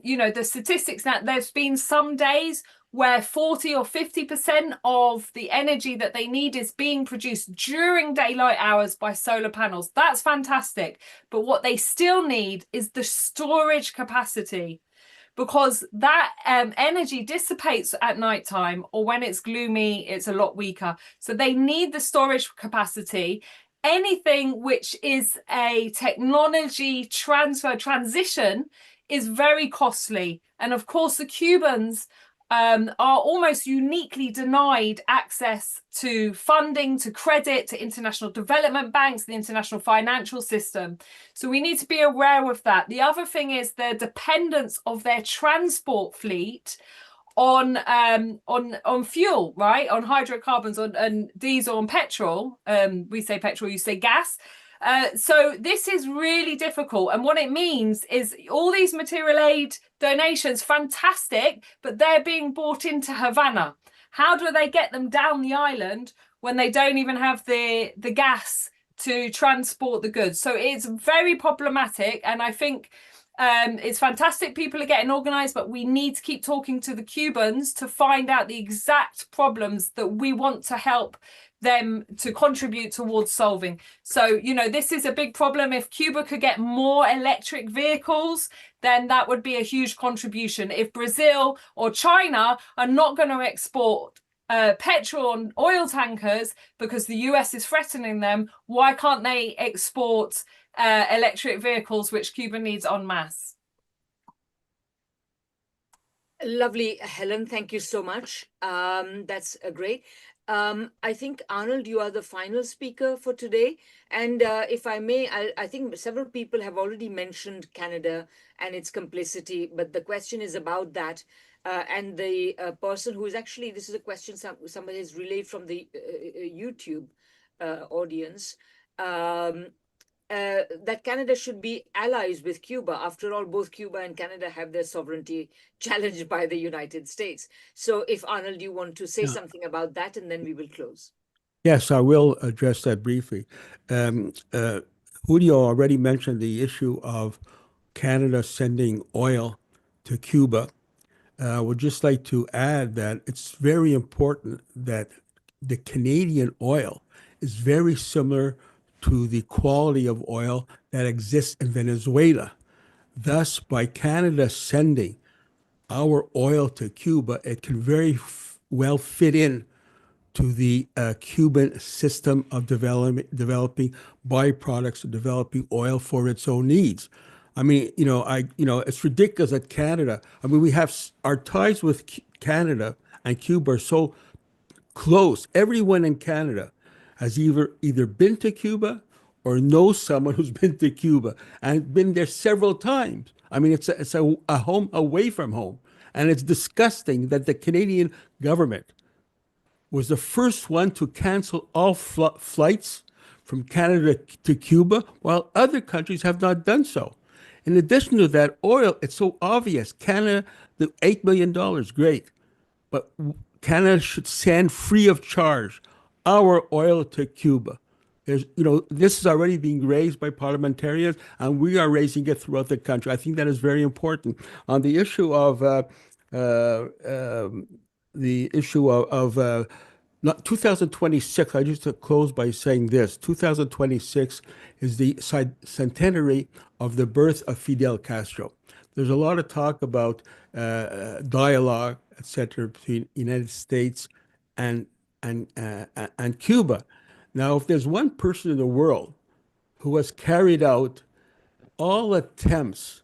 S7: you know, the statistics that there's been some days where 40 or 50% of the energy that they need is being produced during daylight hours by solar panels. That's fantastic. But what they still need is the storage capacity, because that energy dissipates at nighttime, or when it's gloomy, it's a lot weaker. So they need the storage capacity. Anything which is a technology transition is very costly. And of course, the Cubans are almost uniquely denied access to funding, to credit, to international development banks, the international financial system. So we need to be aware of that. The other thing is their dependence of their transport fleet on fuel, right? On hydrocarbons, on diesel and petrol. We say petrol, you say gas. So this is really difficult. And what it means is all these material aid donations, fantastic, but they're being bought into Havana. How do they get them down the island when they don't even have the gas to transport the goods? So it's very problematic. And I think it's fantastic people are getting organized, but we need to keep talking to the Cubans to find out the exact problems that we want to help them to contribute towards solving. So, you know, this is a big problem. If Cuba could get more electric vehicles, then that would be a huge contribution. If Brazil or China are not going to export petrol and oil tankers because the US is threatening them, why can't they export electric vehicles, which Cuba needs en masse?
S1: Lovely, Helen. Thank you so much. That's great. I think, Arnold, you are the final speaker for today. And if I may, I think several people have already mentioned Canada and its complicity, but the question is about that. And the person who is actually, this is a question somebody has relayed from the YouTube audience, that Canada should be allies with Cuba. After all, both Cuba and Canada have their sovereignty challenged by the United States. So if, Arnold, you want to say something about that, and then we will close.
S8: Yes, I will address that briefly. Julio already mentioned the issue of Canada sending oil to Cuba. I would just like to add that it's very important that the Canadian oil is very similar to the quality of oil that exists in Venezuela. Thus, by Canada sending our oil to Cuba, it can very well fit in to the Cuban system of developing byproducts, developing oil for its own needs. I mean, it's ridiculous that Canada, we have our ties with Canada and Cuba are so close. Everyone in Canada has either been to Cuba or knows someone who's been to Cuba and been there several times. I mean, it's a home away from home. And it's disgusting that the Canadian government was the first one to cancel all flights from Canada to Cuba, while other countries have not done so. In addition to that, oil, it's so obvious. Canada, the $8 million, great. But Canada should send free of charge our oil to Cuba. This is already being raised by parliamentarians, and we are raising it throughout the country. I think that is very important. On the issue of not 2026, I just to close by saying this. 2026 is the centenary of the birth of Fidel Castro. There's a lot of talk about dialogue, etc., between United States and Cuba. Now, if there's one person in the world who has carried out all attempts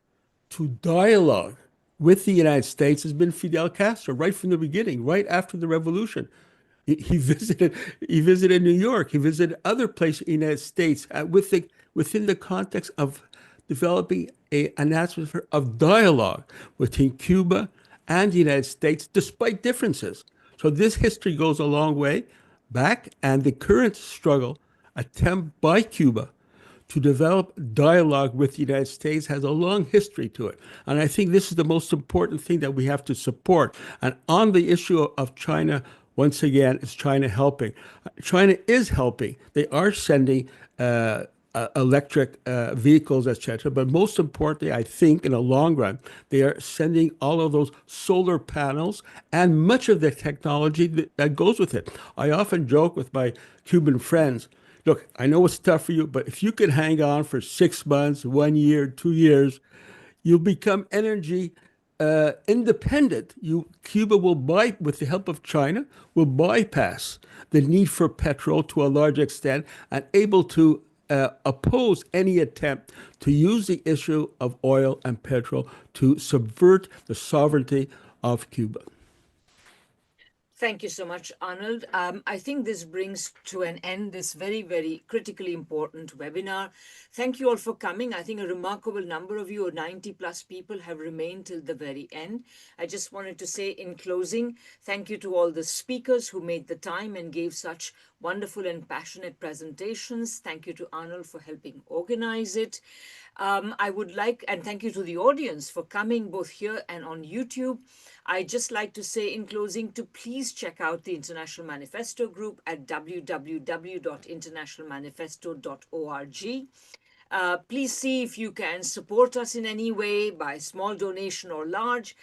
S8: to dialogue with the United States, has been Fidel Castro, right from the beginning, right after the revolution. He visited New York. He visited other places in the United States within the context of developing an atmosphere of dialogue between Cuba and the United States, despite differences. So this history goes a long way back, and the current attempt by Cuba to develop dialogue with the United States has a long history to it. And I think this is the most important thing that we have to support. And on the issue of China, once again, is China helping? China is helping. They are sending electric vehicles, etc. But most importantly, I think in the long run, they are sending all of those solar panels and much of the technology that goes with it. I often joke with my Cuban friends, look, I know it's tough for you, but if you can hang on for 6 months, 1 year, 2 years, you'll become energy independent. Cuba will with the help of China, will bypass the need for petrol to a large extent and able to oppose any attempt to use the issue of oil and petrol to subvert the sovereignty of Cuba.
S1: Thank you so much, Arnold. I think this brings to an end this very, very critically important webinar. Thank you all for coming. I think a remarkable number of you, or 90 plus people, have remained till the very end. I just wanted to say in closing, thank you to all the speakers who made the time and gave such wonderful and passionate presentations. Thank you to Arnold for helping organize it. I would like, and thank you to the audience for coming both here and on YouTube. I'd just like to say in closing to please check out the International Manifesto group at www.internationalmanifesto.org. Please see if you can support us in any way by small donation or large.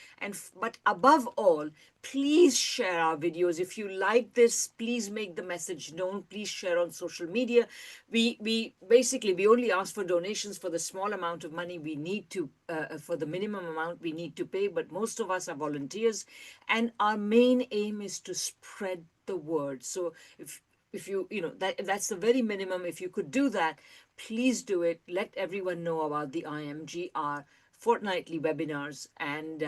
S1: But above all, please share our videos. If you like this, please make the message known. Please share on social media. We only ask for donations for the small amount of money we need to, for the minimum amount we need to pay. But most of us are volunteers, and our main aim is to spread the word. So if you that's the very minimum. If you could do that, please do it. Let everyone know about the IMG, our fortnightly webinars, and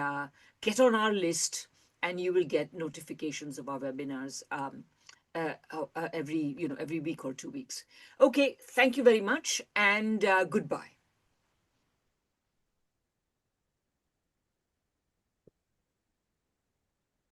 S1: get on our list, and you will get notifications of our webinars every week or 2 weeks. Okay, thank you very much, and goodbye.